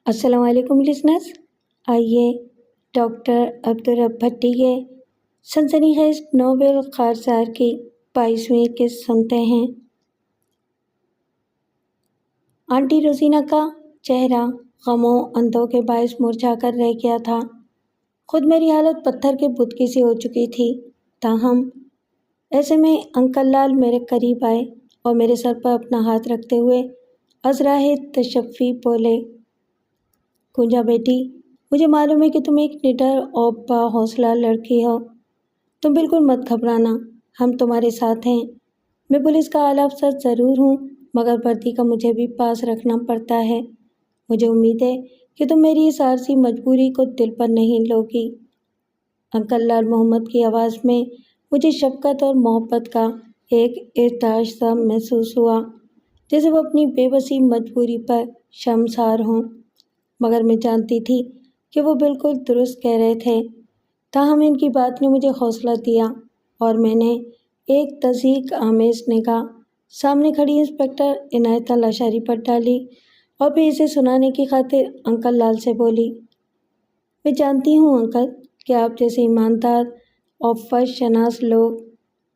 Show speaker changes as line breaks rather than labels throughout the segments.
السلام علیکم لسنرز، آئیے ڈاکٹر عبدالرب بھٹی کے سنسنی خیز ناول خارزار کی 22ویں قسط سنتے ہیں۔ آنٹی روزینہ کا چہرہ غموں اندوں کے باعث مرجھا کر رہ گیا تھا۔ خود میری حالت پتھر کے بت کی سی ہو چکی تھی، تاہم ایسے میں انکل لال میرے قریب آئے اور میرے سر پر اپنا ہاتھ رکھتے ہوئے ازراہ تشفی بولے، کنجا بیٹی، مجھے معلوم ہے کہ تم ایک نڈر اور با حوصلہ لڑکی ہو۔ تم بالکل مت گھبرانا، ہم تمہارے ساتھ ہیں۔ میں پولیس کا اعلیٰ افسر ضرور ہوں، مگر وردی کا مجھے بھی پاس رکھنا پڑتا ہے۔ مجھے امید ہے کہ تم میری اس عارضی مجبوری کو دل پر نہیں لوگی۔ انکل لال محمد کی آواز میں مجھے شفقت اور محبت کا ایک ارتعاش سا محسوس ہوا، جیسے وہ اپنی بے بسی مجبوری پر شرمسار ہوں، مگر میں جانتی تھی کہ وہ بالکل درست کہہ رہے تھے۔ تاہم ان کی بات نے مجھے حوصلہ دیا اور میں نے ایک تضحیک آمیز نگاہ سامنے کھڑی انسپکٹر عنایت لاشاری پر ڈالی اور پھر اسے سنانے کی خاطر انکل لال سے بولی، میں جانتی ہوں انکل کہ آپ جیسے ایماندار اور فرض شناس لوگ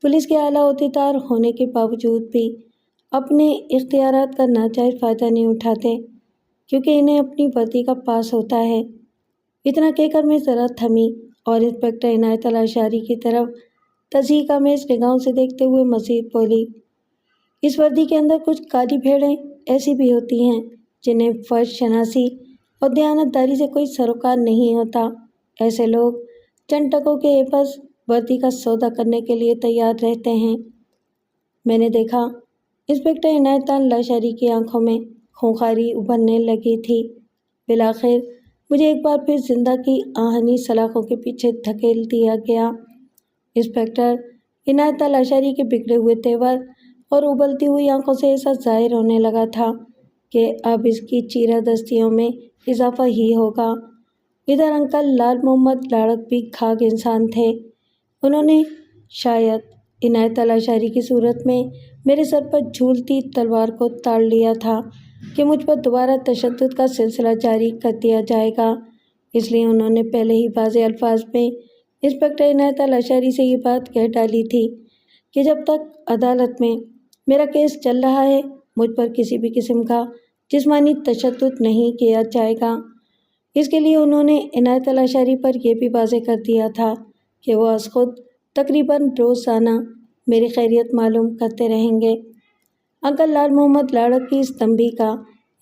پولیس کے اعلیٰ عہدیدار ہونے کے باوجود بھی اپنے اختیارات کا ناجائز فائدہ نہیں اٹھاتے، کیونکہ انہیں اپنی وردی کا پاس ہوتا ہے۔ اتنا کہہ کر میں ذرا تھمی اور انسپکٹر عنایت لاشاری کی طرف تضحیک آمیز نگاہوں سے دیکھتے ہوئے مزید بولی، اس وردی کے اندر کچھ کالی بھیڑیں ایسی بھی ہوتی ہیں جنہیں فرض شناسی اور دیانتداری سے کوئی سروکار نہیں ہوتا۔ ایسے لوگ چند ٹکوں کے عوض وردی کا سودا کرنے کے لیے تیار رہتے ہیں۔ میں نے دیکھا انسپکٹر عنایت لاشاری کی آنکھوں میں خونخاری ابھرنے لگی تھی۔ بالآخر مجھے ایک بار پھر زندہ کی آہنی سلاخوں کے پیچھے دھکیل دیا گیا۔ انسپکٹر عنایت لاشاری کے بگڑے ہوئے تیور اور ابلتی ہوئی آنکھوں سے ایسا ظاہر ہونے لگا تھا کہ اب اس کی چیرہ دستیوں میں اضافہ ہی ہوگا۔ ادھر انکل لال محمد لاڑک بھی کھاگ انسان تھے۔ انہوں نے شاید عنایت لاشاری کی صورت میں میرے سر پر جھولتی تلوار کو تاڑ لیا تھا کہ مجھ پر دوبارہ تشدد کا سلسلہ جاری کر دیا جائے گا، اس لیے انہوں نے پہلے ہی واضح الفاظ میں انسپکٹر عنایت لاشاری سے یہ بات کہہ ڈالی تھی کہ جب تک عدالت میں میرا کیس چل رہا ہے مجھ پر کسی بھی قسم کا جسمانی تشدد نہیں کیا جائے گا۔ اس کے لیے انہوں نے عنایت لاشاری پر یہ بھی واضح کر دیا تھا کہ وہ از خود تقریباً روزانہ میری خیریت معلوم کرتے رہیں گے۔ انکل لال محمد لاڑک کی اس تنبیہ کا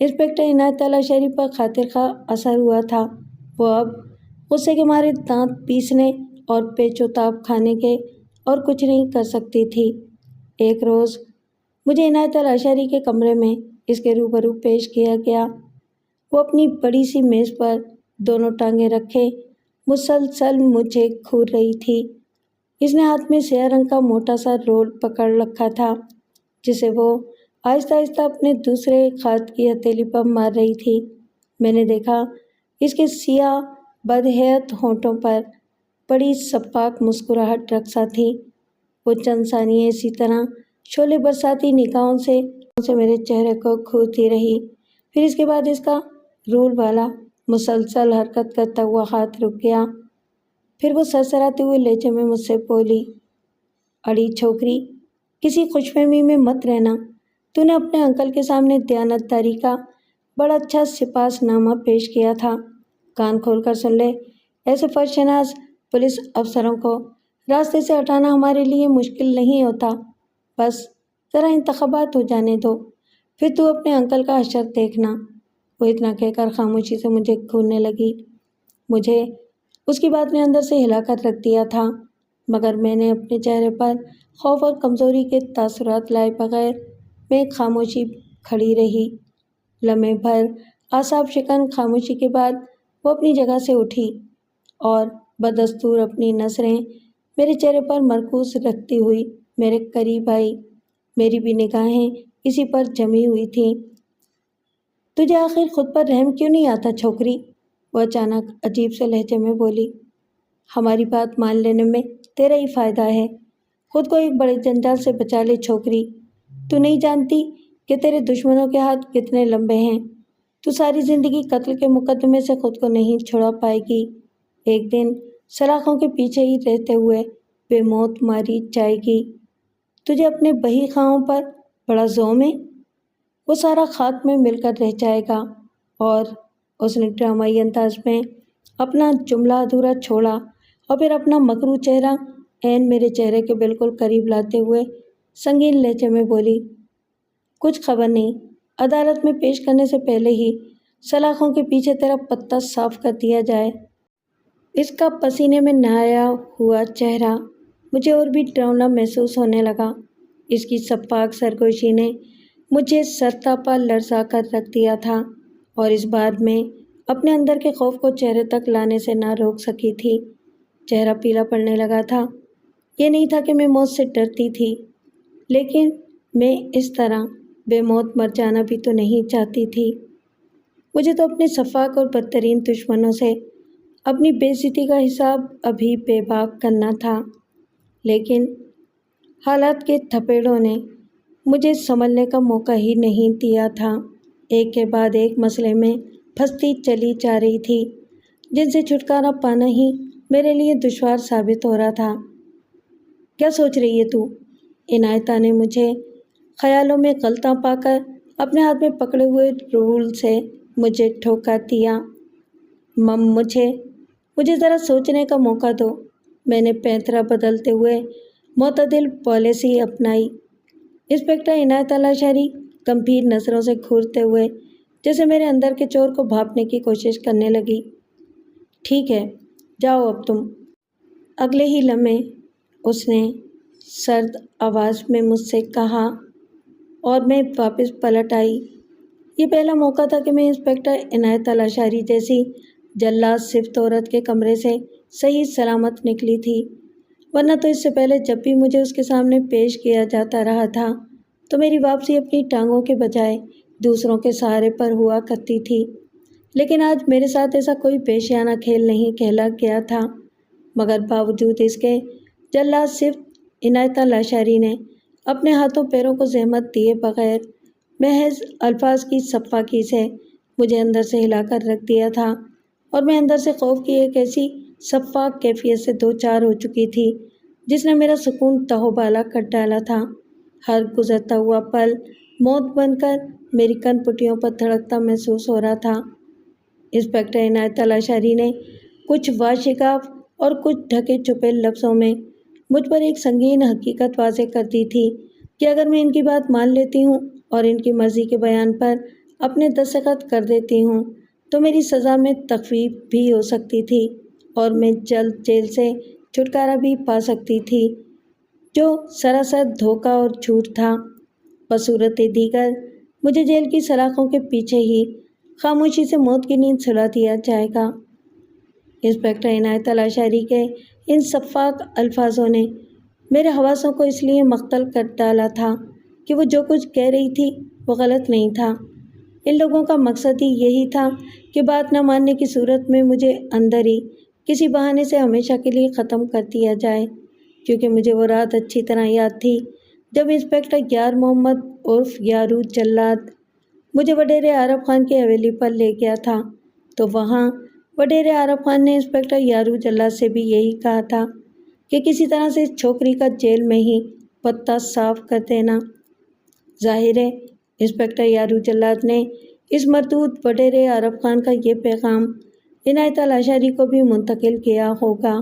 انسپکٹر عنایت لاشاری پر خاطر خواہ اثر ہوا تھا۔ وہ اب غصے کے مارے دانت پیسنے اور پیچ و تاب کھانے کے اور کچھ نہیں کر سکتی تھی۔ ایک روز مجھے عنایت لاشاری کے کمرے میں اس کے روبرو پیش کیا گیا۔ وہ اپنی بڑی سی میز پر دونوں ٹانگیں رکھے مسلسل مجھے گھور رہی تھی۔ اس نے ہاتھ میں سیاہ رنگ کا موٹا سا رول پکڑ رکھا تھا، جسے وہ آہستہ آہستہ اپنے دوسرے ہاتھ کی ہتھیلی پر مار رہی تھی۔ میں نے دیکھا اس کے سیاہ بدہیئت ہونٹوں پر بڑی سپاک مسکراہٹ رقصہ تھی۔ وہ چند ثانیے اسی طرح شعلے برساتی نگاہوں سے میرے چہرے کو گھورتی رہی، پھر اس کے بعد اس کا رول والا مسلسل حرکت کرتا ہوا ہاتھ رک گیا۔ پھر وہ سرسراتے ہوئے لہجے میں مجھ سے بولی، اڑی چھوکری، کسی خوش فہمی میں مت رہنا۔ تو نے اپنے انکل کے سامنے دیانتداری کا بڑا اچھا سپاس نامہ پیش کیا تھا۔ کان کھول کر سن لے، ایسے فرض شناس پولیس افسروں کو راستے سے ہٹانا ہمارے لیے مشکل نہیں ہوتا۔ بس ذرا انتخابات ہو جانے دو، پھر تو اپنے انکل کا حشر دیکھنا۔ وہ اتنا کہہ کر خاموشی سے مجھے گھورنے لگی۔ مجھے اس کی بات نے اندر سے ہلا کر رکھ دیا تھا، مگر میں نے اپنے چہرے پر خوف اور کمزوری کے تاثرات لائے بغیر میں خاموشی کھڑی رہی۔ لمحے بھر اعصاب شکن خاموشی کے بعد وہ اپنی جگہ سے اٹھی اور بدستور اپنی نظریں میرے چہرے پر مرکوز رکھتی ہوئی میرے قریب آئی۔ میری بھی نگاہیں اسی پر جمی ہوئی تھیں۔ تجھے آخر خود پر رحم کیوں نہیں آتا چھوکری؟ وہ اچانک عجیب سے لہجے میں بولی، ہماری بات مان لینے میں تیرا ہی فائدہ ہے۔ خود کو ایک بڑے جنجال سے بچا لے چھوکری۔ تو نہیں جانتی کہ تیرے دشمنوں کے ہاتھ کتنے لمبے ہیں۔ تو ساری زندگی قتل کے مقدمے سے خود کو نہیں چھڑا پائے گی۔ ایک دن سلاخوں کے پیچھے ہی رہتے ہوئے بے موت ماری جائے گی۔ تجھے اپنے بہی خواہوں پر بڑا زوم ہے؟ وہ سارا خاک میں مل کر رہ جائے گا۔ اور اس نے ڈرامائی انداز میں اپنا جملہ ادھورا چھوڑا اور پھر اپنا مکروہ چہرہ عین میرے چہرے کے بالکل قریب لاتے ہوئے سنگین لہجے میں بولی، کچھ خبر نہیں، عدالت میں پیش کرنے سے پہلے ہی سلاخوں کے پیچھے تیرا پتہ صاف کر دیا جائے۔ اس کا پسینے میں نہایا ہوا چہرہ مجھے اور بھی ڈراؤنا محسوس ہونے لگا۔ اس کی سپاک سرگوشی نے مجھے سرتاپا لرزا کر رکھ دیا تھا اور اس بار میں اپنے اندر کے خوف کو چہرے تک لانے سے نہ روک سکی تھی۔ چہرہ پیلا پڑنے لگا تھا۔ یہ نہیں تھا کہ میں موت سے ڈرتی تھی، لیکن میں اس طرح بے موت مر جانا بھی تو نہیں چاہتی تھی۔ مجھے تو اپنے سفاک اور بدترین دشمنوں سے اپنی بے عزتی کا حساب ابھی بے باک کرنا تھا، لیکن حالات کے تھپیڑوں نے مجھے سنبھلنے کا موقع ہی نہیں دیا تھا۔ ایک کے بعد ایک مسئلے میں پھنستی چلی جا رہی تھی، جن سے چھٹکارا پانا ہی میرے لیے دشوار ثابت ہو رہا تھا۔ کیا سوچ رہی ہے تو؟ عنایتہ نے مجھے خیالوں میں غلطاں پا کر اپنے ہاتھ میں پکڑے ہوئے رول سے مجھے ٹھوکا دیا۔ مم مجھے ذرا سوچنے کا موقع دو۔ میں نے پینترا بدلتے ہوئے معتدل پالیسی اپنائی۔ انسپکٹر عنایت اللہ شہری گمبھیر نظروں سے گھورتے ہوئے جیسے میرے اندر کے چور کو بھانپنے کی کوشش کرنے لگی۔ ٹھیک ہے، جاؤ اب تم۔ اگلے ہی لمحے اس نے سرد آواز میں مجھ سے کہا اور میں واپس پلٹ آئی۔ یہ پہلا موقع تھا کہ میں انسپکٹر عنایت اللہ شہری جیسی جلاد صفت عورت کے کمرے سے صحیح سلامت نکلی تھی، ورنہ تو اس سے پہلے جب بھی مجھے اس کے سامنے پیش کیا جاتا رہا تھا تو میری واپسی اپنی ٹانگوں کے بجائے دوسروں کے سہارے پر ہوا کرتی تھی۔ لیکن آج میرے ساتھ ایسا کوئی پیشیانہ کھیل نہیں کھیلا گیا تھا، مگر باوجود اس کے جلاد صفت عنایت اللہ شہری نے اپنے ہاتھوں پیروں کو زحمت دیے بغیر محض الفاظ کی سفاکی سے مجھے اندر سے ہلا کر رکھ دیا تھا، اور میں اندر سے خوف کی ایک ایسی سفاک کیفیت سے دو چار ہو چکی تھی جس نے میرا سکون تہو بالا کر ڈالا تھا۔ ہر گزرتا ہوا پل موت بن کر میری کن پٹیوں پر دھڑکتا محسوس ہو رہا تھا۔ انسپکٹر عنایت اللہ شہری نے کچھ واشگاف اور کچھ ڈھکے چھپے لفظوں میں مجھ پر ایک سنگین حقیقت واضح کر دی تھی کہ اگر میں ان کی بات مان لیتی ہوں اور ان کی مرضی کے بیان پر اپنے دستخط کر دیتی ہوں تو میری سزا میں تخفیف بھی ہو سکتی تھی اور میں جلد جیل سے چھٹکارا بھی پا سکتی تھی، جو سراسر دھوکہ اور جھوٹ تھا۔ بصورت دیگر مجھے جیل کی سلاخوں کے پیچھے ہی خاموشی سے موت کی نیند سلا دیا جائے گا۔ انسپکٹر عنایت اللہ شہری کے ان شفاف الفاظوں نے میرے حواسوں کو اس لیے مختل کر ڈالا تھا کہ وہ جو کچھ کہہ رہی تھی وہ غلط نہیں تھا۔ ان لوگوں کا مقصد ہی یہی تھا کہ بات نہ ماننے کی صورت میں مجھے اندر ہی کسی بہانے سے ہمیشہ کے لیے ختم کر دیا جائے، کیونکہ مجھے وہ رات اچھی طرح یاد تھی جب انسپکٹر یار محمد عرف یارو جلاد مجھے وڈیرے عارف خان کی حویلی پر لے گیا تھا، تو وہاں وڈیرے عارف خان نے انسپکٹر یارو جلاد سے بھی یہی کہا تھا کہ کسی طرح سے اس چھوکری کا جیل میں ہی پتہ صاف کر دینا۔ ظاہر ہے انسپکٹر یارو جلاد نے اس مردود وڈیرے عارف خان کا یہ پیغام عنایت اللہ شہری کو بھی منتقل کیا ہوگا۔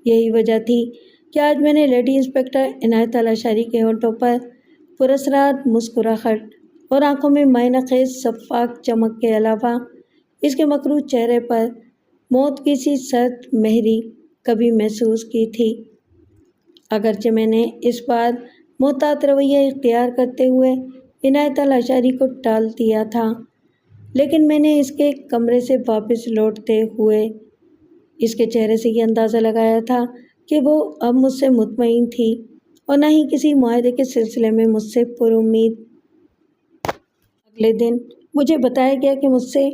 یہی وجہ تھی کہ آج میں نے لیڈی انسپکٹر عنایت اللہ شہری کے ہونٹوں پر پراسرار مسکراہٹ اور آنکھوں میں معنی خیز شفاف چمک کے علاوہ اس کے مکروہ چہرے پر موت کی سی سرد مہری کبھی محسوس کی تھی۔ اگرچہ میں نے اس بار محتاط رویہ اختیار کرتے ہوئے عنایت اللہ شہری کو ٹال دیا تھا، لیکن میں نے اس کے کمرے سے واپس لوٹتے ہوئے اس کے چہرے سے یہ اندازہ لگایا تھا کہ وہ اب مجھ سے مطمئن تھی اور نہ ہی کسی معاہدے کے سلسلے میں مجھ سے پر امید۔ اگلے دن مجھے بتایا گیا کہ مجھ سے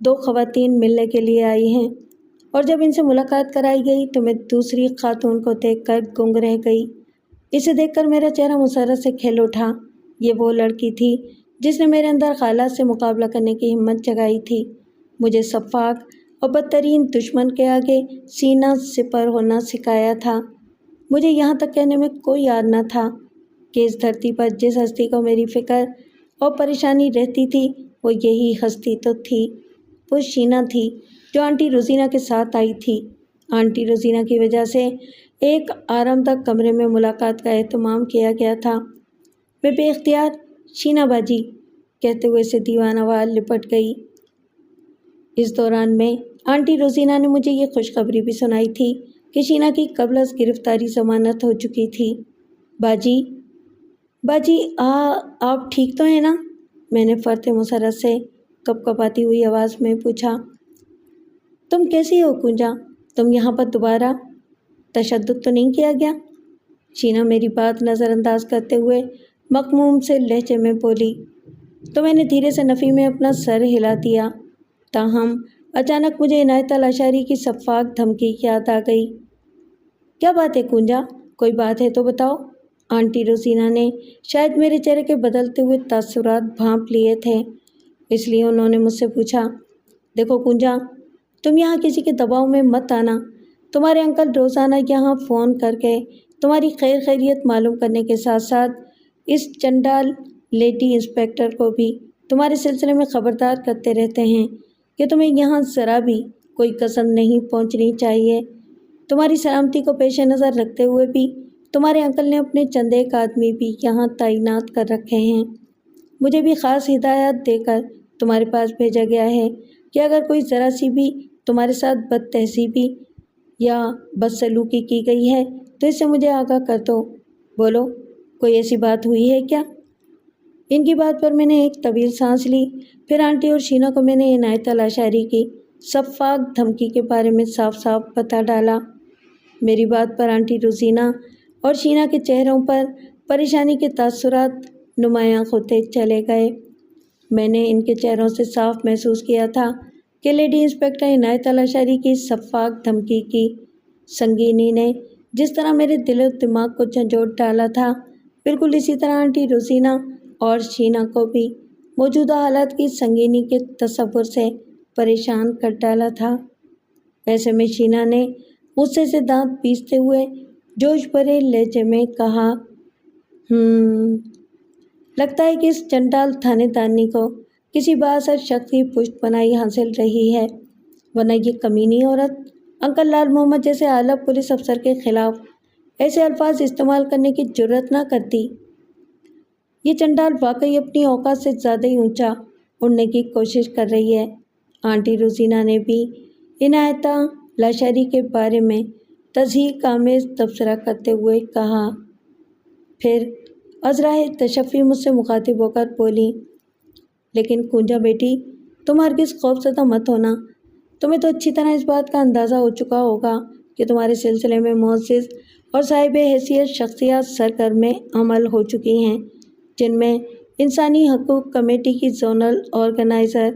2 خواتین ملنے کے لیے آئی ہیں، اور جب ان سے ملاقات کرائی گئی تو میں دوسری خاتون کو دیکھ کر گنگ رہ گئی۔ اسے دیکھ کر میرا چہرہ مسرت سے کھل اٹھا۔ یہ وہ لڑکی تھی جس نے میرے اندر حالات سے مقابلہ کرنے کی ہمت جگائی تھی۔ مجھے شفاق اور بدترین دشمن کے آگے سینہ سپر ہونا سکھایا تھا۔ مجھے یہاں تک کہنے میں کوئی عار نہ تھا کہ اس دھرتی پر جس ہستی کو میری فکر اور پریشانی رہتی تھی وہ یہی ہستی تو تھی، وہ شینا تھی جو آنٹی روزینہ کے ساتھ آئی تھی۔ آنٹی روزینہ کی وجہ سے ایک آرام دہ کمرے میں ملاقات کا اہتمام کیا گیا تھا۔ میں بے اختیار شینا باجی کہتے ہوئے سے دیوانہ وار لپٹ گئی۔ اس دوران میں آنٹی روزینہ نے مجھے یہ خوشخبری بھی سنائی تھی کہ شینا کی قبل از گرفتاری ضمانت ہو چکی تھی۔ باجی آپ ٹھیک تو ہیں نا؟ میں نے فرط مسرت سے کپکپاتی ہوئی آواز میں پوچھا۔ تم کیسی ہو کنجا؟ تم یہاں پر دوبارہ تشدد تو نہیں کیا گیا؟ شینا میری بات نظر انداز کرتے ہوئے مغموم سے لہجے میں بولی تو میں نے دھیرے سے نفی میں اپنا سر ہلا دیا۔ تاہم اچانک مجھے عنایت لاشاری کی شفاق دھمکی کی یاد آ گئی۔ کیا بات ہے کنجا؟ کوئی بات ہے تو بتاؤ۔ آنٹی روزینہ نے شاید میرے چہرے کے بدلتے ہوئے تاثرات بھانپ لیے تھے، اس لیے انہوں نے مجھ سے پوچھا۔ دیکھو کنجا، تم یہاں کسی کے دباؤ میں مت آنا۔ تمہارے انکل روزانہ یہاں فون کر کے تمہاری خیریت معلوم کرنے کے ساتھ ساتھ اس چنڈال لیڈی انسپیکٹر کو بھی تمہارے سلسلے میں خبردار کرتے رہتے ہیں کہ تمہیں یہاں ذرا بھی کوئی کسر نہیں پہنچنی چاہیے۔ تمہاری سلامتی کو پیش نظر رکھتے ہوئے بھی تمہارے انکل نے اپنے چند ایک آدمی بھی یہاں تعینات کر رکھے ہیں۔ مجھے بھی خاص ہدایات دے کر تمہارے پاس بھیجا گیا ہے کہ اگر کوئی ذرا سی بھی تمہارے ساتھ بد تہذیبی یا بدسلوکی کی گئی ہے تو اس سے مجھے آگاہ کر دو۔ بولو، کوئی ایسی بات ہوئی ہے کیا؟ ان کی بات پر میں نے ایک طویل سانس لی، پھر آنٹی اور شینا کو میں نے عنایت لاشاری کی شفاق دھمکی کے بارے میں صاف صاف بتا ڈالا۔ میری بات پر آنٹی روزینہ اور شینا کے چہروں پر پریشانی کے تاثرات نمایاں ہوتے چلے گئے۔ میں نے ان کے چہروں سے صاف محسوس کیا تھا کہ لیڈی انسپیکٹر عنایت لاشاری کی شفاق دھمکی کی سنگینی نے جس طرح میرے دل و دماغ کو جھنجھوڑ ڈالا تھا، بالکل اسی طرح آنٹی روزینہ اور شینا کو بھی موجودہ حالات کی سنگینی کے تصور سے پریشان کر ڈالا تھا۔ ایسے میں شینا نے غصے سے دانت پیستے ہوئے جوش بھرے لہجے میں کہا، لگتا ہے کہ اس چنڈال تھانے دارنی کو کسی بااثر شخص کی پشت پناہی حاصل رہی ہے، ورنہ یہ کمینی عورت انکل لال محمد جیسے اعلیٰ پولیس افسر کے خلاف ایسے الفاظ استعمال کرنے کی جرأت نہ کرتی۔ یہ چنڈال واقعی اپنی اوقات سے زیادہ ہی اونچا اڑنے کی کوشش کر رہی ہے۔ آنٹی روزینہ نے بھی عنایت لاشاری کے بارے میں تضحیک آمیز تبصرہ کرتے ہوئے کہا۔ پھر عذرائے تشفی مجھ سے مخاطب ہو کر بولی، لیکن کنجا بیٹی، تم ہرگز خوفزدہ مت ہونا۔ تمہیں تو اچھی طرح اس بات کا اندازہ ہو چکا ہوگا کہ تمہارے سلسلے میں معزز اور صاحب حیثیت شخصیات سرگرم عمل ہو چکی ہیں، جن میں انسانی حقوق کمیٹی کی زونل آرگنائزر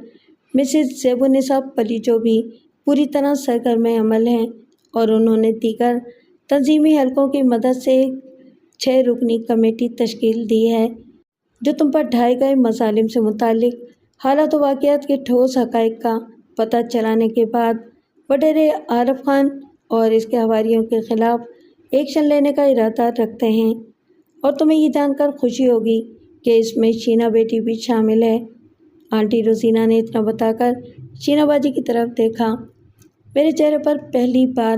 مسز زیب النساء پلیجو بھی پوری طرح سرگرم عمل ہیں، اور انہوں نے دیگر تنظیمی حلقوں کی مدد سے ایک 6 رکنی کمیٹی تشکیل دی ہے جو تم پر ڈھائے گئے مظالم سے متعلق حالات و واقعات کے ٹھوس حقائق کا پتہ چلانے کے بعد وڈیرے عارف خان اور اس کے حواریوں کے خلاف ایکشن لینے کا ارادہ رکھتے ہیں، اور تمہیں یہ جان کر خوشی ہوگی کہ اس میں شینا بیٹی بھی شامل ہے۔ آنٹی روزینہ نے اتنا بتا کر شینا باجی کی طرف دیکھا۔ میرے چہرے پر پہلی بار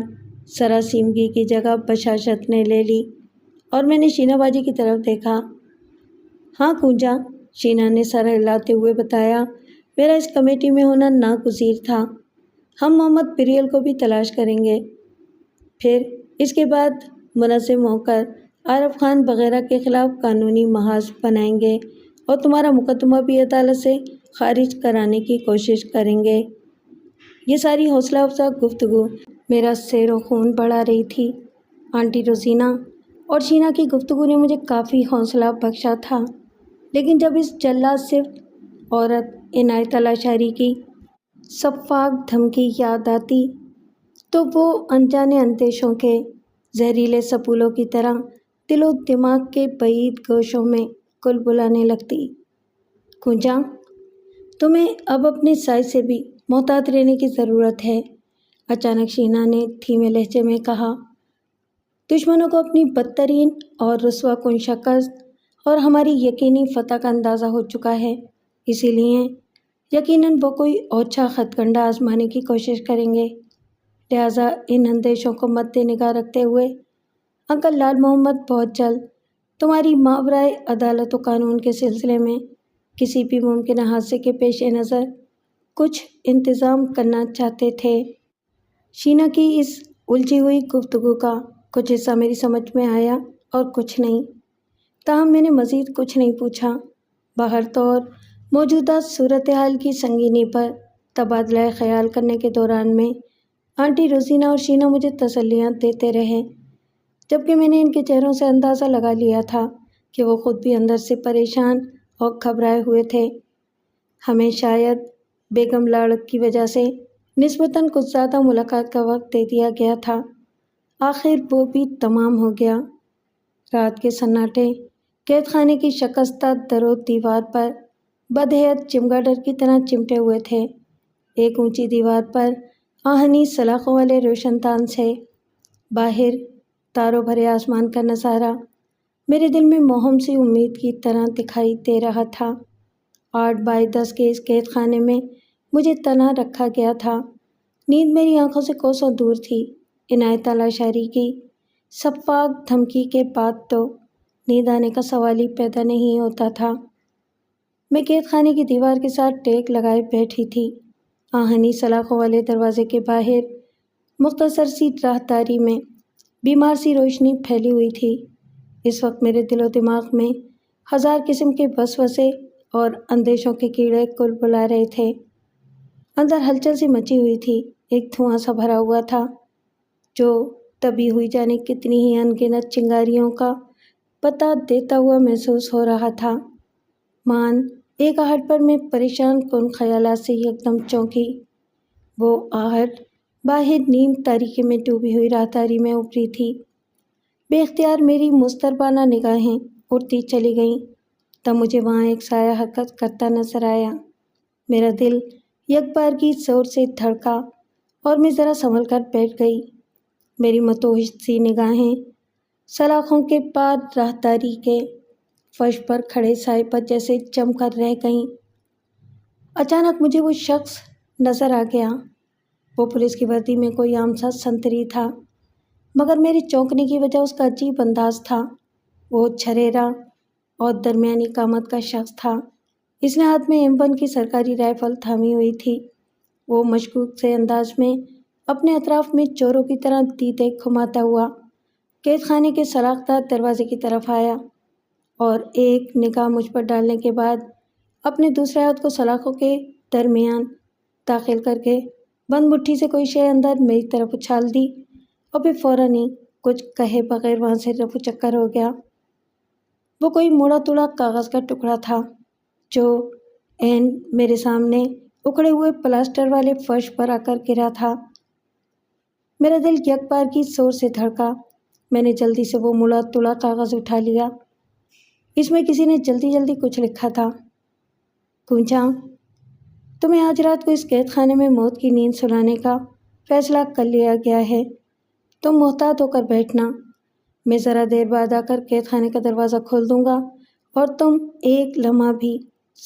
سراسیمگی کی جگہ بشاشت نے لے لی، اور میں نے شینا باجی کی طرف دیکھا۔ ہاں کنجا، شینا نے سر ہلاتے ہوئے بتایا، میرا اس کمیٹی میں ہونا ناگزیر تھا۔ ہم محمد پریل کو بھی تلاش کریں گے، پھر اس کے بعد منظم ہو کر عارف خان وغیرہ کے خلاف قانونی محاذ بنائیں گے اور تمہارا مقدمہ بھی عدالت سے خارج کرانے کی کوشش کریں گے۔ یہ ساری حوصلہ افزا گفتگو میرا سیر و خون بڑھا رہی تھی۔ آنٹی روزینہ اور شینا کی گفتگو نے مجھے کافی حوصلہ بخشا تھا، لیکن جب اس جلاد صفت عورت عنایت لاشاری کی شفاق دھمکی یاد آتی تو وہ انجانے اندیشوں کے زہریلے سپولوں کی طرح دل و دماغ کے بعید گوشوں میں کل بلانے لگتی۔ کنجا، تمہیں اب اپنے سائز سے بھی محتاط رہنے کی ضرورت ہے، اچانک شینا نے دھیمے لہجے میں کہا۔ دشمنوں کو اپنی بدترین اور رسوا کن شکست اور ہماری یقینی فتح کا اندازہ ہو چکا ہے، اسی لیے یقیناً وہ کوئی اوچھا ہتھ کنڈا آزمانے کی کوشش کریں گے، لہٰذا ان اندیشوں کو مد نگاہ رکھتے ہوئے انکل لال محمد بہت جلد تمہاری ماورائے عدالت و قانون کے سلسلے میں کسی بھی ممکنہ حادثے کے پیش نظر کچھ انتظام کرنا چاہتے تھے۔ شینا کی اس الجھی ہوئی گفتگو کا کچھ حصہ میری سمجھ میں آیا اور کچھ نہیں، تاہم میں نے مزید کچھ نہیں پوچھا۔ باہر طور موجودہ صورتحال کی سنگینی پر تبادلہ خیال کرنے کے دوران میں آنٹی روزینہ اور شینا مجھے تسلیاں دیتے رہے، جبکہ میں نے ان کے چہروں سے اندازہ لگا لیا تھا کہ وہ خود بھی اندر سے پریشان اور گھبرائے ہوئے تھے۔ ہمیں شاید بیگم لاڑک کی وجہ سے نسبتاً کچھ زیادہ ملاقات کا وقت دے دیا گیا تھا۔ آخر وہ بھی تمام ہو گیا۔ رات کے سناٹے قید خانے کی شکستہ در و دیوار پر بدہیت چمگادڑ کی طرح چمٹے ہوئے تھے۔ ایک اونچی دیوار پر آہنی سلاخوں والے روشن دان سے باہر تاروں بھرے آسمان کا نظارہ میرے دل میں مہم سی امید کی طرح دکھائی دے رہا تھا۔ 8x10 کے اس قید خانے میں مجھے تنہا رکھا گیا تھا۔ نیند میری آنکھوں سے کوسوں دور تھی۔ عنایت اللہ شاعری کی شفاق دھمکی کے بعد تو نیند آنے کا سوال ہی پیدا نہیں ہوتا تھا۔ میں قید خانے کی دیوار کے ساتھ ٹیک لگائے بیٹھی تھی۔ آہنی سلاخوں والے دروازے کے باہر مختصر سی راہداری میں بیمار سی روشنی پھیلی ہوئی تھی۔ اس وقت میرے دل و دماغ میں ہزار قسم کے وسوسے اور اندیشوں کے کیڑے کل بلا رہے تھے۔ اندر ہلچل سی مچی ہوئی تھی، ایک دھواں سا بھرا ہوا تھا جو تبھی ہوئی جانے کتنی ہی ان گنت چنگاریوں کا پتہ دیتا ہوا محسوس ہو رہا تھا۔ مان ایک آہٹ پر میں پریشان کن خیالات سے یکدم چونکی۔ وہ آہٹ باہر نیم تاریکی میں ڈوبی ہوئی راہداری میں ابھری تھی۔ بے اختیار میری مضطربانہ نگاہیں اڑتی چلی گئیں، تب مجھے وہاں ایک سایہ حرکت کرتا نظر آیا۔ میرا دل یک بارگی زور سے دھڑکا اور میں ذرا سنبھل کر بیٹھ گئی۔ میری متوحش سی نگاہیں سلاخوں کے پار راہداری کے فرش پر کھڑے سائے پر جیسے جم کر رہ گئیں۔ اچانک مجھے وہ شخص نظر آ گیا۔ وہ پولیس کی وردی میں کوئی عام سا سنتری تھا، مگر میرے چونکنے کی وجہ اس کا عجیب انداز تھا۔ وہ جھریرا اور درمیانی قامت کا شخص تھا۔ اس نے ہاتھ میں M1 کی سرکاری رائفل تھامی ہوئی تھی۔ وہ مشکوک سے انداز میں اپنے اطراف میں چوروں کی طرح دیدے گھماتا ہوا قید خانے کے سلاخ دار دروازے کی طرف آیا اور ایک نگاہ مجھ پر ڈالنے کے بعد اپنے دوسرے ہاتھ کو سلاخوں کے درمیان داخل کر کے بند مٹھی سے کوئی شے اندر میری طرف اچھال دی اور پھر فوراً ہی کچھ کہے بغیر وہاں سے رفو چکر ہو گیا۔ وہ کوئی موڑا توڑا کاغذ کا ٹکڑا تھا جو عین میرے سامنے اکھڑے ہوئے پلاسٹر والے فرش پر آ کر گرا تھا۔ میرا دل یک بار کی زور سے دھڑکا۔ میں نے جلدی سے وہ موڑا توڑا کاغذ اٹھا لیا۔ اس میں کسی نے جلدی جلدی کچھ لکھا تھا۔ کنجا، تمہیں آج رات کو اس قید خانے میں موت کی نیند سلانے کا فیصلہ کر لیا گیا ہے۔ تم محتاط ہو کر بیٹھنا۔ میں ذرا دیر بعد آ کر قید خانے کا دروازہ کھول دوں گا اور تم ایک لمحہ بھی